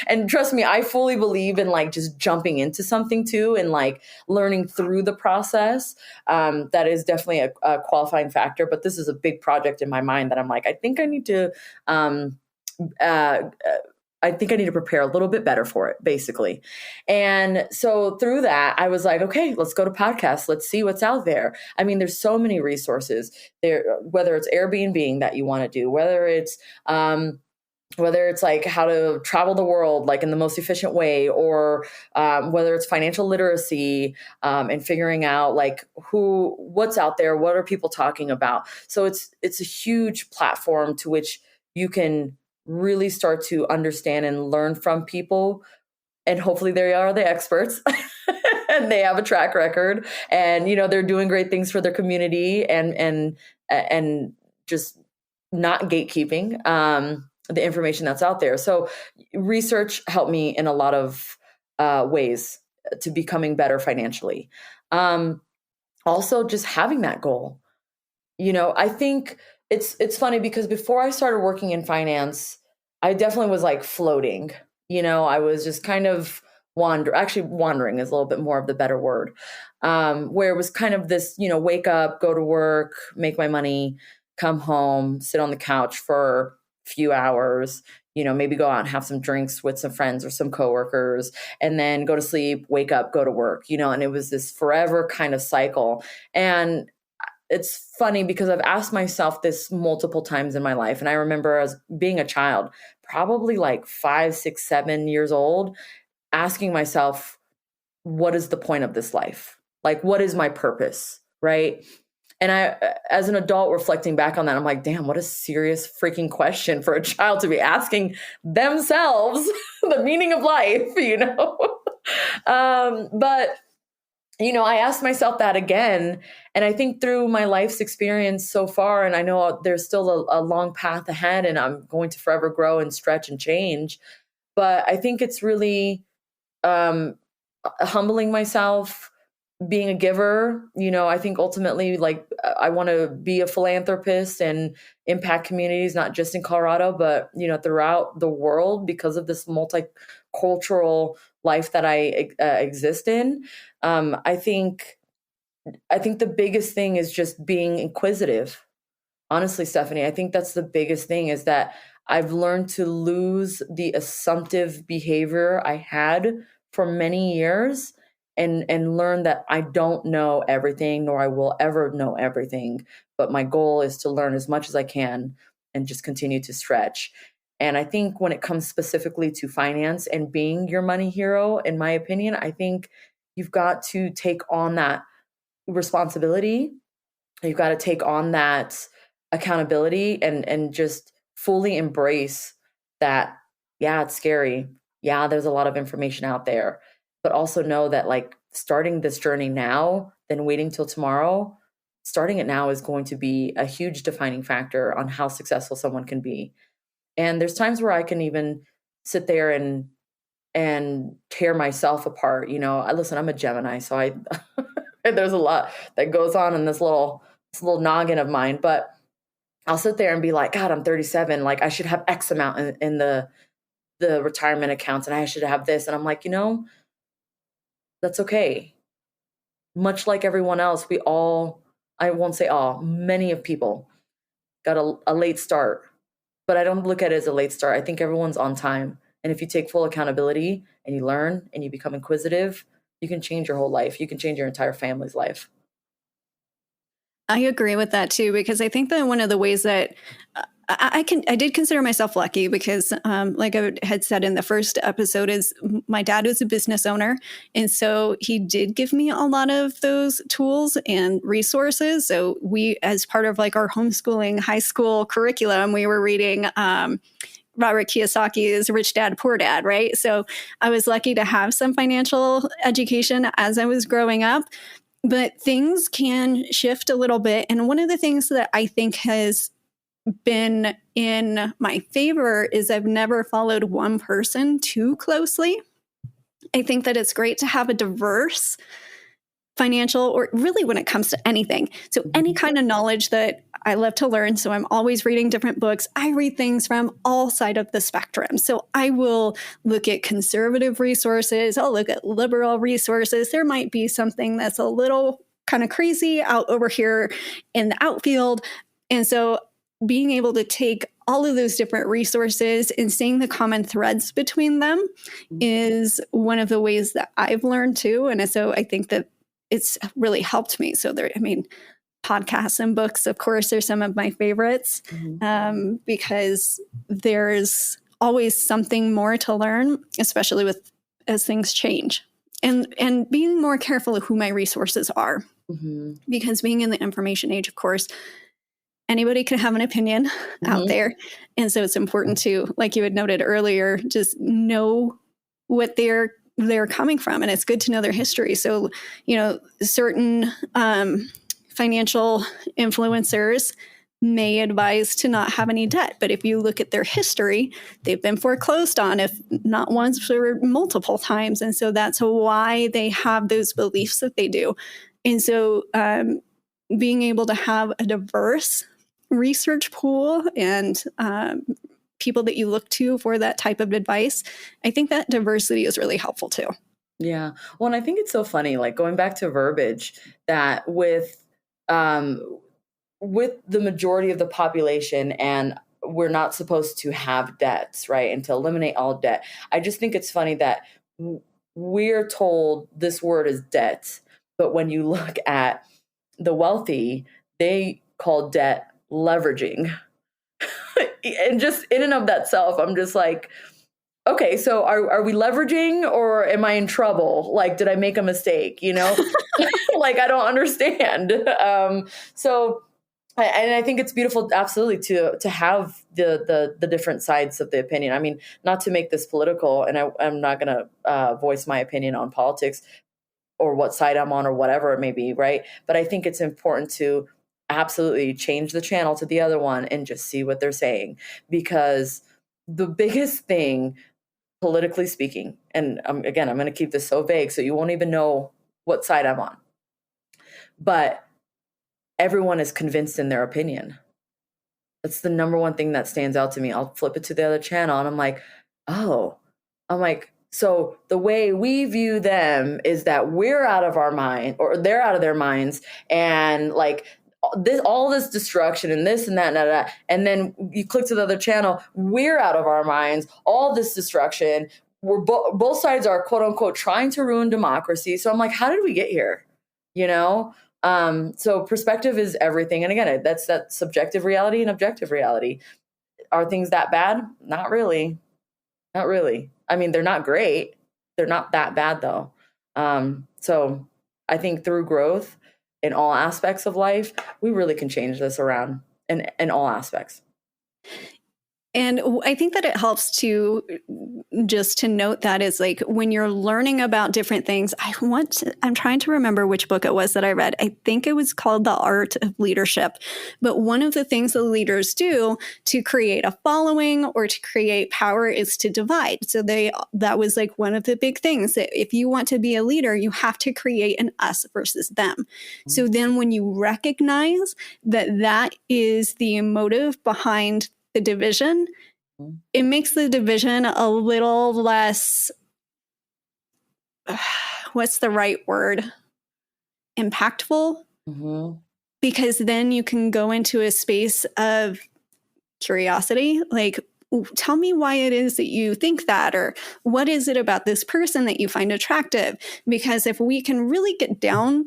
and trust me, I fully believe in like just jumping into something too, and like learning through the process. That is definitely a qualifying factor, but this is a big project in my mind that I'm like, I think I need to, prepare a little bit better for it, basically. And so through that, I was like, okay, let's go to podcasts. Let's see what's out there. I mean, there's so many resources there, whether it's Airbnb that you want to do, whether it's like how to travel the world, like in the most efficient way, or whether it's financial literacy, and figuring out like what's out there, what are people talking about. So it's a huge platform to which you can really start to understand and learn from people. And hopefully they are the experts and they have a track record, and, they're doing great things for their community, and just not gatekeeping the information that's out there. So research helped me in a lot of ways to becoming better financially. Also just having that goal. I think it's funny because before I started working in finance, I definitely was like floating. I was just kind of wandering is a little bit more of the better word. Where it was kind of this, wake up, go to work, make my money, come home, sit on the couch for a few hours, maybe go out and have some drinks with some friends or some coworkers, and then go to sleep, wake up, go to work, and it was this forever kind of cycle. And it's funny because I've asked myself this multiple times in my life. And I remember as being a child, probably like 5, 6, 7 years old, asking myself, what is the point of this life? Like, what is my purpose? Right. And I, as an adult reflecting back on that, I'm like, damn, what a serious freaking question for a child to be asking themselves, the meaning of life, But I asked myself that again. And I think through my life's experience so far, and I know there's still a long path ahead, and I'm going to forever grow and stretch and change. But I think it's really humbling myself, being a giver. I think ultimately, like, I want to be a philanthropist and impact communities, not just in Colorado, but, throughout the world, because of this multicultural life that I exist in. I think the biggest thing is just being inquisitive. Honestly, Stephanie, I think that's the biggest thing, is that I've learned to lose the assumptive behavior I had for many years, and learn that I don't know everything, nor I will ever know everything. But my goal is to learn as much as I can and just continue to stretch. And I think when it comes specifically to finance and being your money hero, in my opinion, I think you've got to take on that responsibility. You've got to take on that accountability, and just fully embrace that. Yeah, it's scary. Yeah, there's a lot of information out there, but also know that, like, starting this journey now, then waiting till tomorrow, starting it now is going to be a huge defining factor on how successful someone can be. And there's times where I can even sit there and tear myself apart. Listen, I'm a Gemini, so I there's a lot that goes on in this little noggin of mine. But I'll sit there and be like, God, I'm 37. Like, I should have X amount in the retirement accounts, and I should have this. And I'm like, that's okay. Much like everyone else, we all, I won't say all, many of people got a late start. But I don't look at it as a late start. I think everyone's on time. And if you take full accountability and you learn and you become inquisitive, you can change your whole life. You can change your entire family's life. I agree with that too, because I think that one of the ways that I did consider myself lucky, because like I had said in the first episode, is my dad was a business owner. And so he did give me a lot of those tools and resources. So we, as part of like our homeschooling high school curriculum, we were reading Robert Kiyosaki's Rich Dad, Poor Dad, right? So I was lucky to have some financial education as I was growing up. But things can shift a little bit. And one of the things that I think has been in my favor is I've never followed one person too closely. I think that it's great to have a diverse financial, or really when it comes to anything. So any kind of knowledge that I love to learn. So I'm always reading different books. I read things from all sides of the spectrum. So I will look at conservative resources. I'll look at liberal resources. There might be something that's a little kind of crazy out over here in the outfield. And so being able to take all of those different resources and seeing the common threads between them is one of the ways that I've learned too. And so I think that it's really helped me. So podcasts and books, of course, are some of my favorites because there's always something more to learn, especially as things change, and being more careful of who my resources are, because being in the information age, of course, anybody can have an opinion out there. And so it's important to, like you had noted earlier, just know what they're coming from. And it's good to know their history. So, certain financial influencers may advise to not have any debt. But if you look at their history, they've been foreclosed on, if not once or multiple times. And so that's why they have those beliefs that they do. And so being able to have a diverse research pool and people that you look to for that type of advice, I think that diversity is really helpful too. Yeah. Well, and I think it's so funny, like going back to verbiage, that with the majority of the population, and we're not supposed to have debts, right? And to eliminate all debt. I just think it's funny that we're told this word is debt, but when you look at the wealthy, they call debt leveraging. And just in and of that self, I'm just like, okay, so are we leveraging, or am I in trouble? Like, did I make a mistake? Like, I don't understand. So I think it's beautiful, absolutely, to have the different sides of the opinion. I mean, not to make this political, and I'm not going to voice my opinion on politics or what side I'm on or whatever it may be, right? But I think it's important to absolutely change the channel to the other one and just see what they're saying. Because the biggest thing, politically speaking, and again, I'm going to keep this so vague so you won't even know what side I'm on, but everyone is convinced in their opinion. That's the number one thing that stands out to me. I'll flip it to the other channel and I'm like, so the way we view them is that we're out of our mind, or they're out of their minds, and like all this destruction and this and that and that. And then you click to the other channel, we're out of our minds, all this destruction. We're both sides are quote unquote trying to ruin democracy. So I'm like, how did we get here? So perspective is everything. And again, that's that subjective reality and objective reality. Are things that bad? Not really. Not really. I mean, they're not great. They're not that bad though. So I think through growth in all aspects of life, we really can change this around in all aspects. And I think that it helps to just to note that is like when you're learning about different things, I'm trying to remember which book it was that I read. I think it was called The Art of Leadership. But one of the things the leaders do to create a following or to create power is to divide. So that was like one of the big things, that if you want to be a leader, you have to create an us versus them. Mm-hmm. So then when you recognize that is the motive behind the division, it makes the division a little less, what's the right word? Impactful. Mm-hmm. Because then you can go into a space of curiosity, like, tell me why it is that you think that, or what is it about this person that you find attractive? Because if we can really get down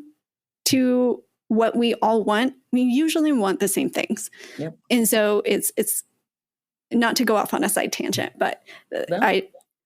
to what we all want, we usually want the same things. Yep. And so it's not to go off on a side tangent, but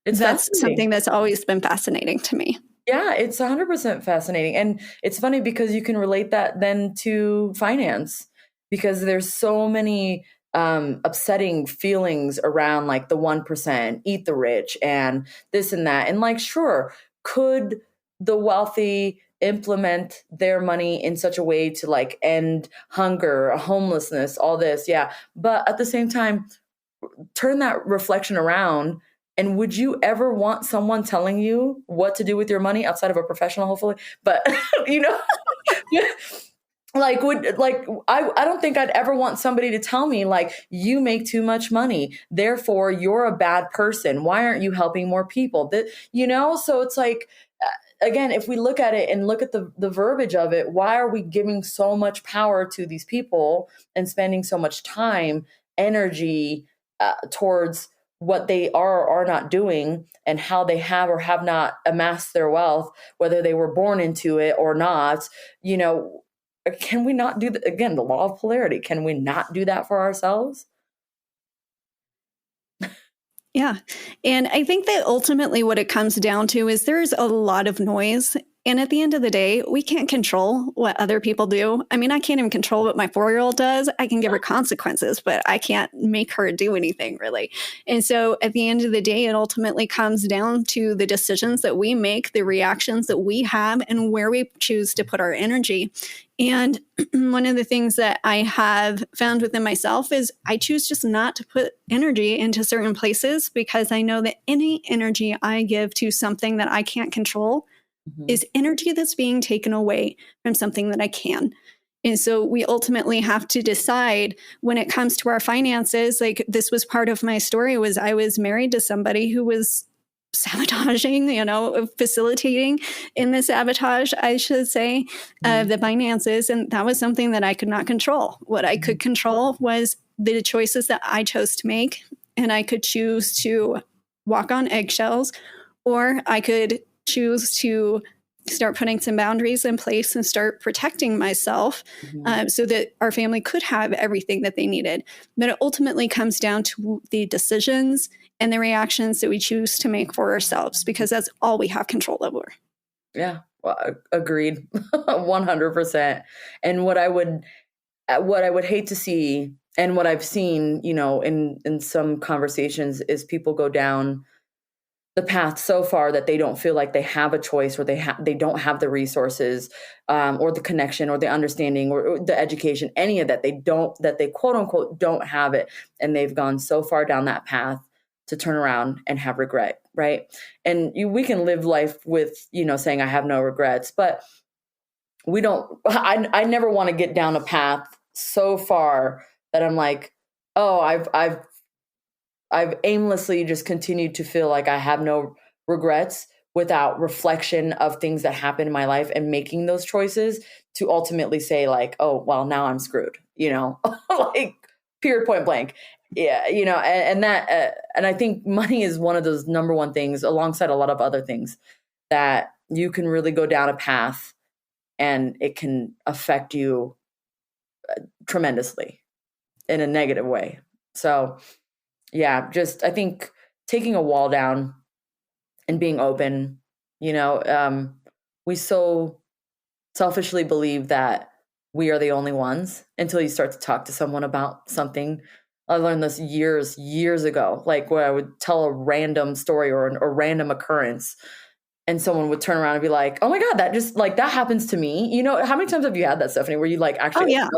that's something that's always been fascinating to me. Yeah, it's 100% fascinating. And it's funny because you can relate that then to finance, because there's so many upsetting feelings around like the 1%, eat the rich and this and that. And like, sure, could the wealthy implement their money in such a way to like end hunger, homelessness, all this. Yeah. But at the same time, turn that reflection around. And would you ever want someone telling you what to do with your money outside of a professional, hopefully? But, you know, I don't think I'd ever want somebody to tell me like, you make too much money, therefore you're a bad person. Why aren't you helping more people? That, you know, so it's like, again, if we look at it and look at the verbiage of it, why are we giving so much power to these people and spending so much time, energy towards what they are or are not doing and how they have or have not amassed their wealth, whether they were born into it or not? You know, can we not do that? Again, the law of polarity. Can we not do that for ourselves? Yeah. And I think that ultimately what it comes down to is there's a lot of noise. And at the end of the day, we can't control what other people do. I mean, I can't even control what my 4-year-old does. I can give her consequences, but I can't make her do anything really. And so at the end of the day, it ultimately comes down to the decisions that we make, the reactions that we have, and where we choose to put our energy. And one of the things that I have found within myself is I choose just not to put energy into certain places because I know that any energy I give to something that I can't control is energy that's being taken away from something that I can. And so we ultimately have to decide when it comes to our finances. Like, this was part of my story, was I was married to somebody who was sabotaging, you know, facilitating in the sabotage, I should say, of the finances. And that was something that I could not control. What I could control was the choices that I chose to make. And I could choose to walk on eggshells, or I could choose to start putting some boundaries in place and start protecting myself so that our family could have everything that they needed. But it ultimately comes down to the decisions and the reactions that we choose to make for ourselves, because that's all we have control over. Yeah, well, agreed, 100%. And what I would hate to see, and what I've seen, you know, in some conversations, is people go down the path so far that they don't feel like they have a choice, or they don't have the resources, or the connection, or the understanding, or the education, any of that. They quote unquote don't have it, and they've gone so far down that path to turn around and have regret, right? And we can live life with, you know, saying I have no regrets, but we don't. I never want to get down a path so far that I'm like, oh, I've aimlessly just continued to feel like I have no regrets without reflection of things that happened in my life and making those choices to ultimately say like, oh, well, now I'm screwed, you know, like period, point blank. Yeah. You know, and that, and I think money is one of those number one things, alongside a lot of other things, that you can really go down a path and it can affect you tremendously in a negative way. So yeah, just I think taking a wall down and being open, you know, we so selfishly believe that we are the only ones until you start to talk to someone about something. I learned this years ago, like where I would tell a random story or a random occurrence, and someone would turn around and be like, oh my God, that just like, that happens to me. You know, how many times have you had that, Stephanie, where you like actually, yeah.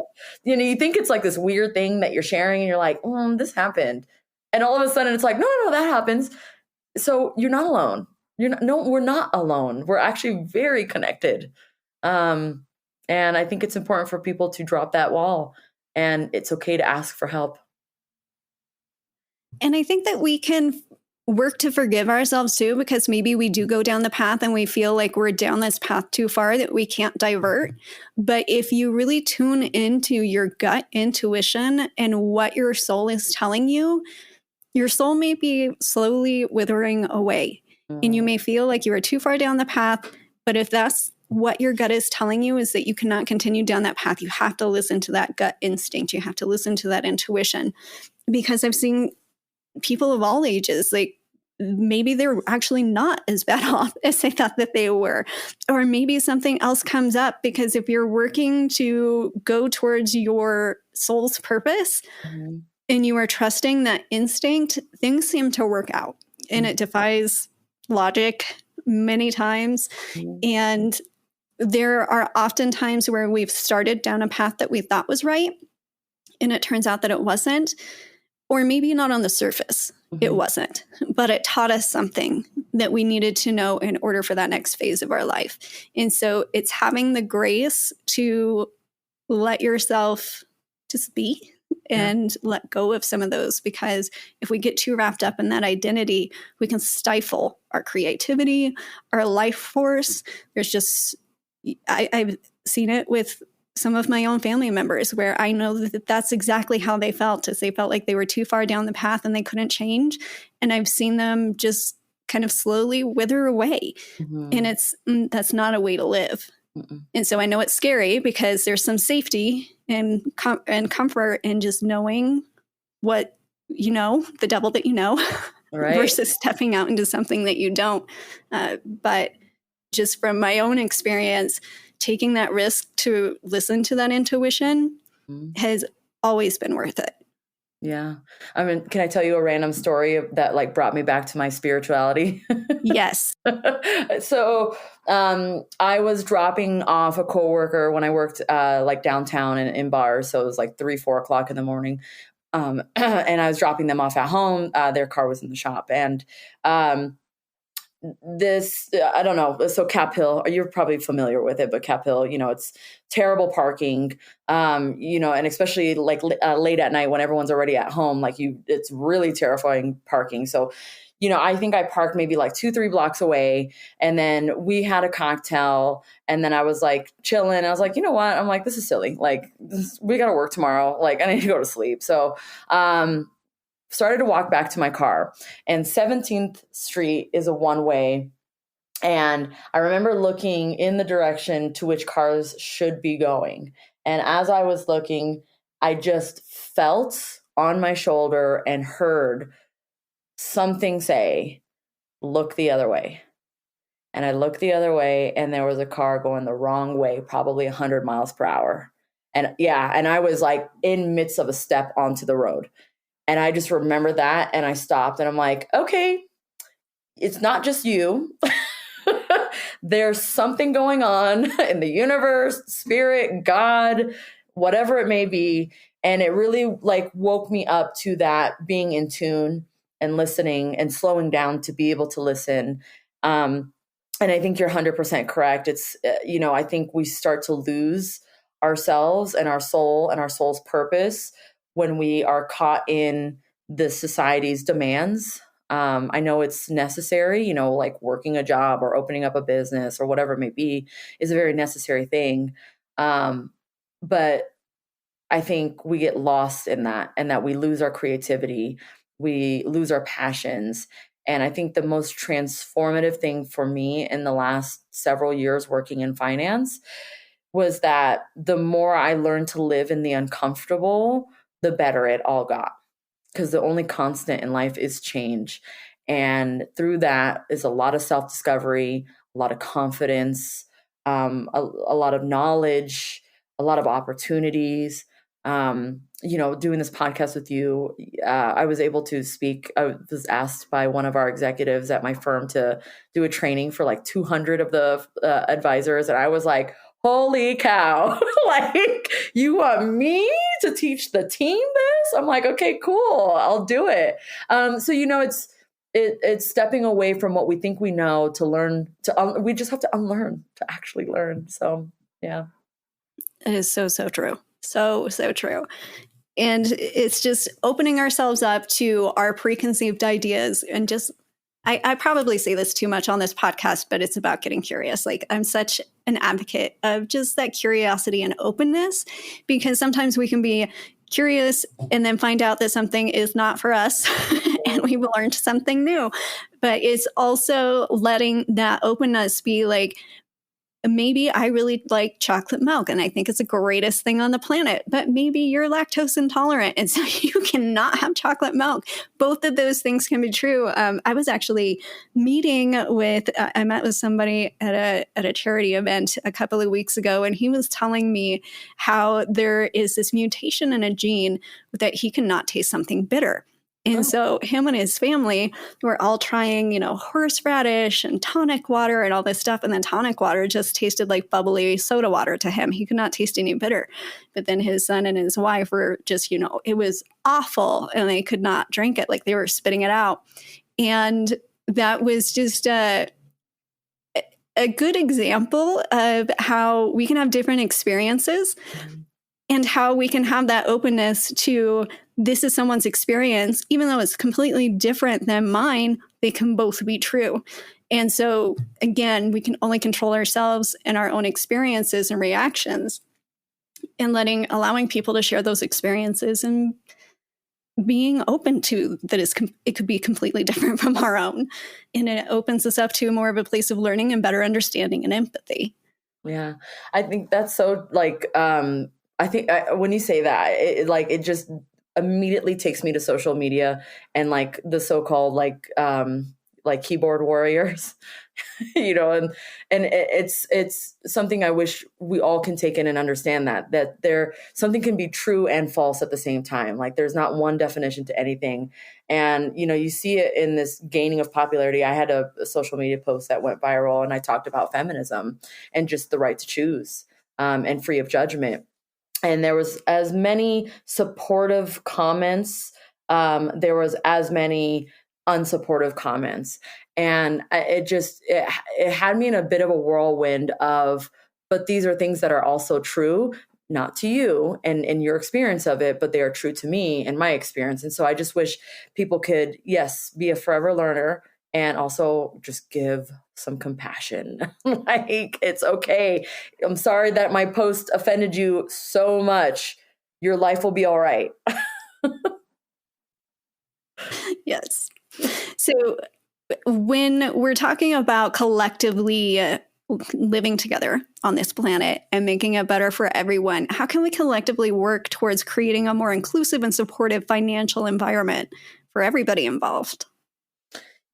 You know, you think it's like this weird thing that you're sharing and you're like, this happened. And all of a sudden it's like, no, that happens. So you're not alone. We're not alone. We're actually very connected. And I think it's important for people to drop that wall, and it's okay to ask for help. And I think that we can work to forgive ourselves too, because maybe we do go down the path and we feel like we're down this path too far that we can't divert. But if you really tune into your gut intuition and what your soul is telling you, your soul may be slowly withering away. And you may feel like you are too far down the path. But if that's what your gut is telling you, is that you cannot continue down that path, you have to listen to that gut instinct. You have to listen to that intuition. Because I've seen people of all ages, like maybe they're actually not as bad off as they thought that they were. Or maybe something else comes up, because if you're working to go towards your soul's purpose, and you are trusting that instinct, things seem to work out. And it defies logic many times. And there are often times where we've started down a path that we thought was right, and it turns out that it wasn't, or maybe not on the surface. It wasn't, but it taught us something that we needed to know in order for that next phase of our life. And so it's having the grace to let yourself just be and let go of some of those, because if we get too wrapped up in that identity, we can stifle our creativity, our life force. There's just, I've seen it with some of my own family members where I know that that's exactly how they felt, is they felt like they were too far down the path and they couldn't change. And I've seen them just kind of slowly wither away. And that's not a way to live. And so I know it's scary because there's some safety and comfort in just knowing what you know, the devil that you know, versus stepping out into something that you don't. But just from my own experience, taking that risk to listen to that intuition has always been worth it. Yeah. I mean, can I tell you a random story that like brought me back to my spirituality? Yes. So I was dropping off a coworker when I worked like downtown in bars. So it was like 3-4 o'clock in the morning. And I was dropping them off at home. Their car was in the shop. And this, I don't know. So Cap Hill, you're probably familiar with it, but Cap Hill, you know, it's terrible parking, you know, and especially like late at night when everyone's already at home, like it's really terrifying parking. So, you know, I think I parked maybe like 2-3 blocks away, and then we had a cocktail, and then I was like chilling. I was like, you know what? I'm like, this is silly. Like we got to work tomorrow. Like I need to go to sleep. So, started to walk back to my car, and 17th Street is a one-way. And I remember looking in the direction to which cars should be going. And as I was looking, I just felt on my shoulder and heard something say, look the other way. And I looked the other way, and there was a car going the wrong way, probably 100 miles per hour. And and I was like in midst of a step onto the road. And I just remember that, and I stopped, and I'm like, okay, it's not just you. There's something going on in the universe, spirit, God, whatever it may be. And it really like woke me up to that being in tune and listening and slowing down to be able to listen. And I think you're 100% correct. It's, you know, I think we start to lose ourselves and our soul and our soul's purpose when we are caught in the society's demands. I know it's necessary, you know, like working a job or opening up a business or whatever it may be is a very necessary thing. But I think we get lost in that, and that we lose our creativity, we lose our passions. And I think the most transformative thing for me in the last several years working in finance was that the more I learned to live in the uncomfortable, the better it all got. Because the only constant in life is change. And through that is a lot of self-discovery, a lot of confidence, a lot of knowledge, a lot of opportunities. You know, doing this podcast with you, I was able to speak. I was asked by one of our executives at my firm to do a training for like 200 of the advisors. And I was like, holy cow, like you want me to teach the team this? I'm like, okay, cool, I'll do it. So, you know, it's stepping away from what we think we know to learn we just have to unlearn to actually learn. So, yeah. It is so, so true. So, so true. And it's just opening ourselves up to our preconceived ideas, and just, I probably say this too much on this podcast, but it's about getting curious. Like I'm such an advocate of just that curiosity and openness, because sometimes we can be curious and then find out that something is not for us and we've learned something new. But it's also letting that openness be like, maybe I really like chocolate milk and I think it's the greatest thing on the planet, but maybe you're lactose intolerant and so you cannot have chocolate milk. Both of those things can be true. I was actually I met with somebody at a charity event a couple of weeks ago, and he was telling me how there is this mutation in a gene that he cannot taste something bitter. And so him and his family were all trying, horseradish and tonic water and all this stuff. And then tonic water just tasted like bubbly soda water to him. He could not taste any bitter. But then his son and his wife were just, it was awful and they could not drink it. Like they were spitting it out. And that was just a good example of how we can have different experiences and how we can have that openness to this is someone's experience, even though it's completely different than mine, they can both be true. And so, again, we can only control ourselves and our own experiences and reactions, and allowing people to share those experiences and being open to that it could be completely different from our own. And it opens us up to more of a place of learning and better understanding and empathy. Yeah. I think that's so I think when you say that, it just immediately takes me to social media and like the so-called like keyboard warriors, and it's something I wish we all can take in and understand that something can be true and false at the same time. Like there's not one definition to anything. And, you see it in this gaining of popularity. I had a social media post that went viral and I talked about feminism and just the right to choose and free of judgment. And there was as many supportive comments. There was as many unsupportive comments. And it had me in a bit of a whirlwind of, but these are things that are also true, not to you and your experience of it, but they are true to me and my experience. And so I just wish people could, yes, be a forever learner and also just give some compassion. Like, it's okay. I'm sorry that my post offended you so much. Your life will be all right. Yes. So when we're talking about collectively living together on this planet and making it better for everyone, how can we collectively work towards creating a more inclusive and supportive financial environment for everybody involved?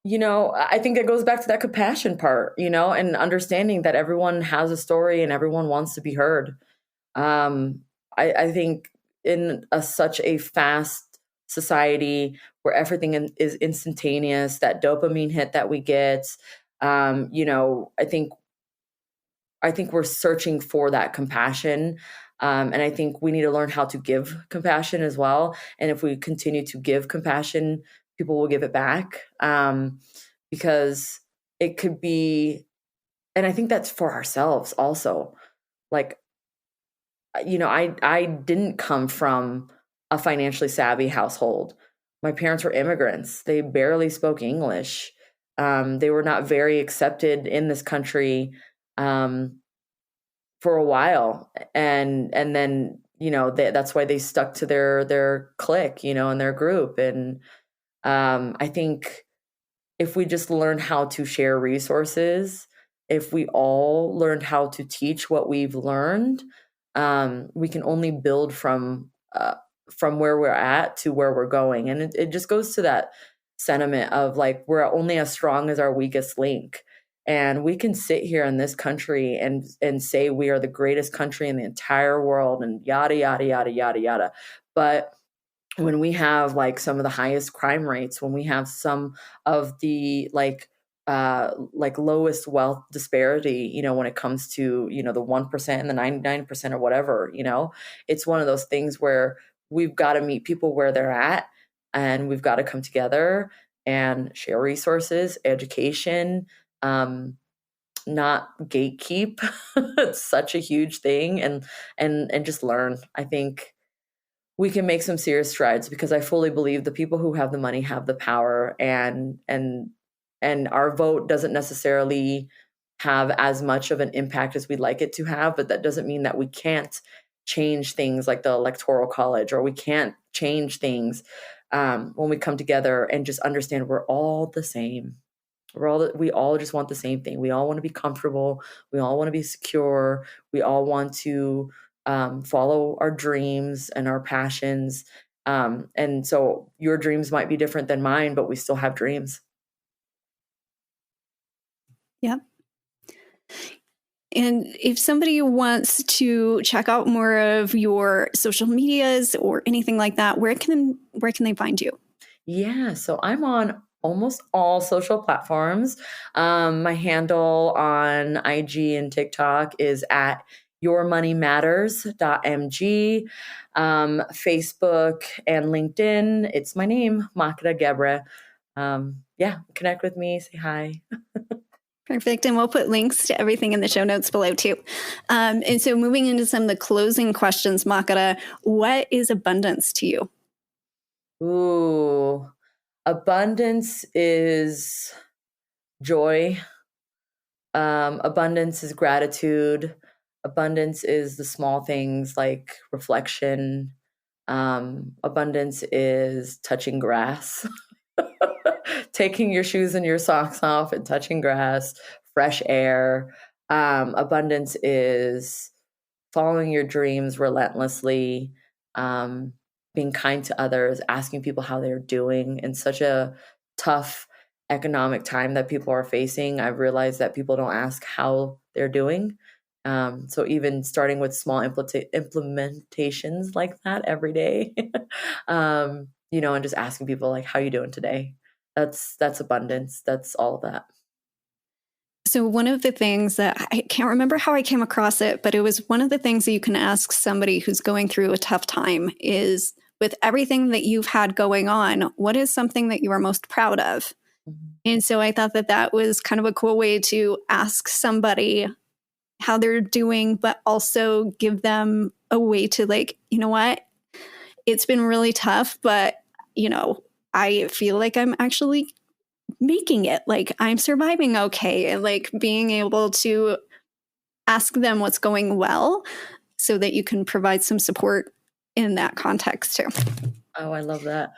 I think it goes back to that compassion part, and understanding that everyone has a story and everyone wants to be heard. I think in such a fast society where everything is instantaneous, that dopamine hit that we get, I think we're searching for that compassion. And I think we need to learn how to give compassion as well. And if we continue to give compassion, people will give it back, because it could be, and I think that's for ourselves also. Like, I didn't come from a financially savvy household. My parents were immigrants. They barely spoke English. They were not very accepted in this country for a while, and then that's why they stuck to their clique, and their group. And I think if we just learn how to share resources, if we all learned how to teach what we've learned, we can only build from where we're at to where we're going. And it just goes to that sentiment of like, we're only as strong as our weakest link. And we can sit here in this country and say we are the greatest country in the entire world and yada, yada, yada, yada, yada. But when we have like some of the highest crime rates, when we have some of the like lowest wealth disparity, when it comes to, the 1% and the 99% or whatever, it's one of those things where we've got to meet people where they're at, and we've got to come together and share resources, education, not gatekeep. It's such a huge thing, and just learn. I think we can make some serious strides, because I fully believe the people who have the money have the power, and our vote doesn't necessarily have as much of an impact as we'd like it to have, but that doesn't mean that we can't change things like the Electoral College, or we can't change things when we come together and just understand we're all the same. We all just want the same thing. We all want to be comfortable. We all want to be secure. We all want to follow our dreams and our passions. And so your dreams might be different than mine, but we still have dreams. Yep. And if somebody wants to check out more of your social medias or anything like that, where can they find you? Yeah, so I'm on almost all social platforms. My handle on IG and TikTok is at yourmoneymatters.mg. Facebook and LinkedIn, it's my name, Makeda Gebre. Yeah, connect with me, say hi. Perfect. And we'll put links to everything in the show notes below too. And so moving into some of the closing questions, Makeda, what is abundance to you? Ooh, abundance is joy. Abundance is gratitude. Abundance is the small things like reflection. Abundance is touching grass, taking your shoes and your socks off and touching grass, fresh air. Abundance is following your dreams relentlessly, um, being kind to others, asking people how they're doing in such a tough economic time that people are facing. I've realized that people don't ask how they're doing. So even starting with small implementations like that every day, and just asking people like, "How you doing today?" That's abundance. That's all of that. So one of the things that I can't remember how I came across it, but it was one of the things that you can ask somebody who's going through a tough time is, with everything that you've had going on, what is something that you are most proud of? Mhm. And so I thought that that was kind of a cool way to ask somebody how they're doing, but also give them a way to, like, you know what? It's been really tough, but, you know, I feel like I'm actually making it. Like, I'm surviving okay. And like being able to ask them what's going well so that you can provide some support in that context too. Oh, I love that.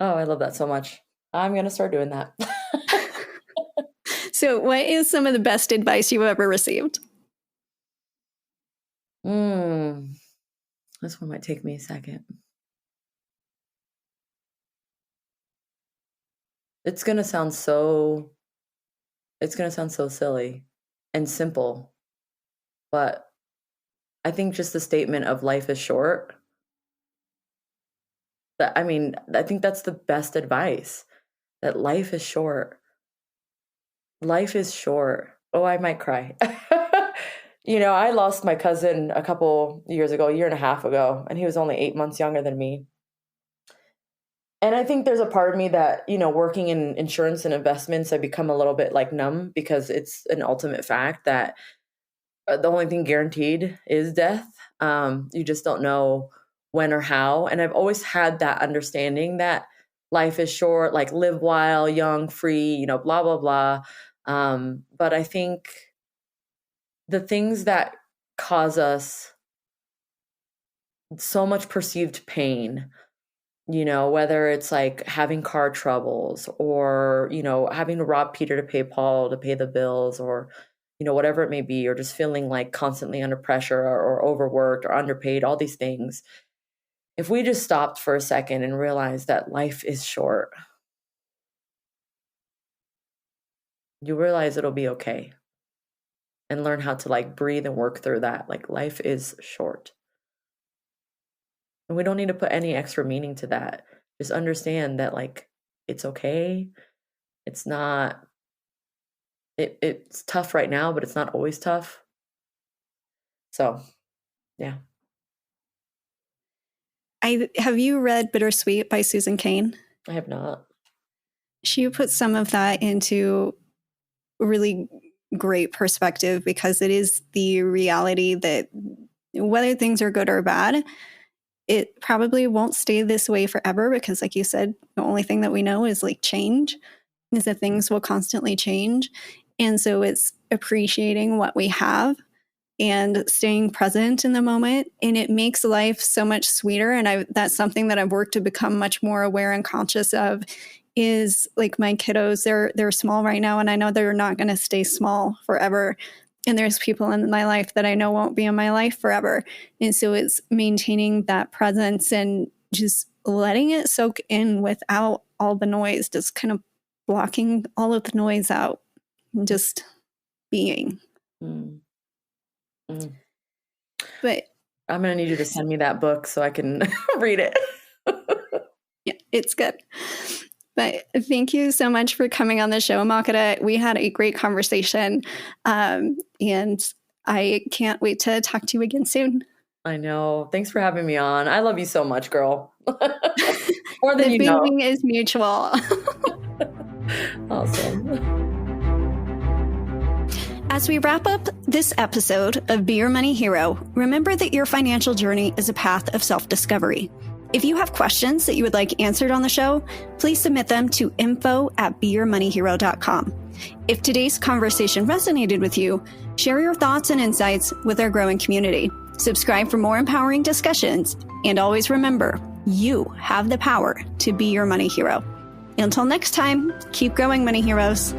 Oh, I love that so much. I'm gonna start doing that. So, what is some of the best advice you've ever received? Mm, this one might take me a second. It's gonna sound so it's gonna sound so silly and simple, but I think just the statement of life is short. I think that's the best advice. That life is short. Life is short. Oh, I might cry. I lost my cousin a couple years ago, a year and a half ago, and he was only 8 months younger than me. And I think there's a part of me that, working in insurance and investments, I become a little bit like numb because it's an ultimate fact that the only thing guaranteed is death. You just don't know when or how. And I've always had that understanding that life is short, like live while young, free, blah, blah, blah. But I think the things that cause us so much perceived pain, whether it's like having car troubles or, having to rob Peter to pay Paul to pay the bills or, whatever it may be, or just feeling like constantly under pressure or overworked or underpaid, all these things. If we just stopped for a second and realized that life is short, you realize it'll be okay and learn how to like breathe and work through that. Like life is short. And we don't need to put any extra meaning to that. Just understand that like it's okay. It's not it's tough right now, but it's not always tough. So, yeah. Have you read Bittersweet by Susan Cain? I have not. She put some of that into really great perspective because it is the reality that whether things are good or bad, it probably won't stay this way forever because, like you said, the only thing that we know is like change, is that things will constantly change. And so it's appreciating what we have and staying present in the moment. And it makes life so much sweeter. And that's something that I've worked to become much more aware and conscious of is like my kiddos, they're small right now. And I know they're not going to stay small forever. And there's people in my life that I know won't be in my life forever. And so it's maintaining that presence and just letting it soak in without all the noise, just kind of blocking all of the noise out and just being. Mm. Mm. But I'm gonna need you to send me that book so I can read it. yeah, It's good. But thank you so much for coming on the show, Makeda. We had a great conversation, and I can't wait to talk to you again soon. I know. Thanks for having me on. I love you so much, girl. More than the you know. feeling is mutual. Awesome. As we wrap up this episode of Be Your Money Hero, remember that your financial journey is a path of self-discovery. If you have questions that you would like answered on the show, please submit them to info@beyourmoneyhero.com. If today's conversation resonated with you, share your thoughts and insights with our growing community. Subscribe for more empowering discussions. And always remember, you have the power to be your money hero. Until next time, keep growing, money heroes.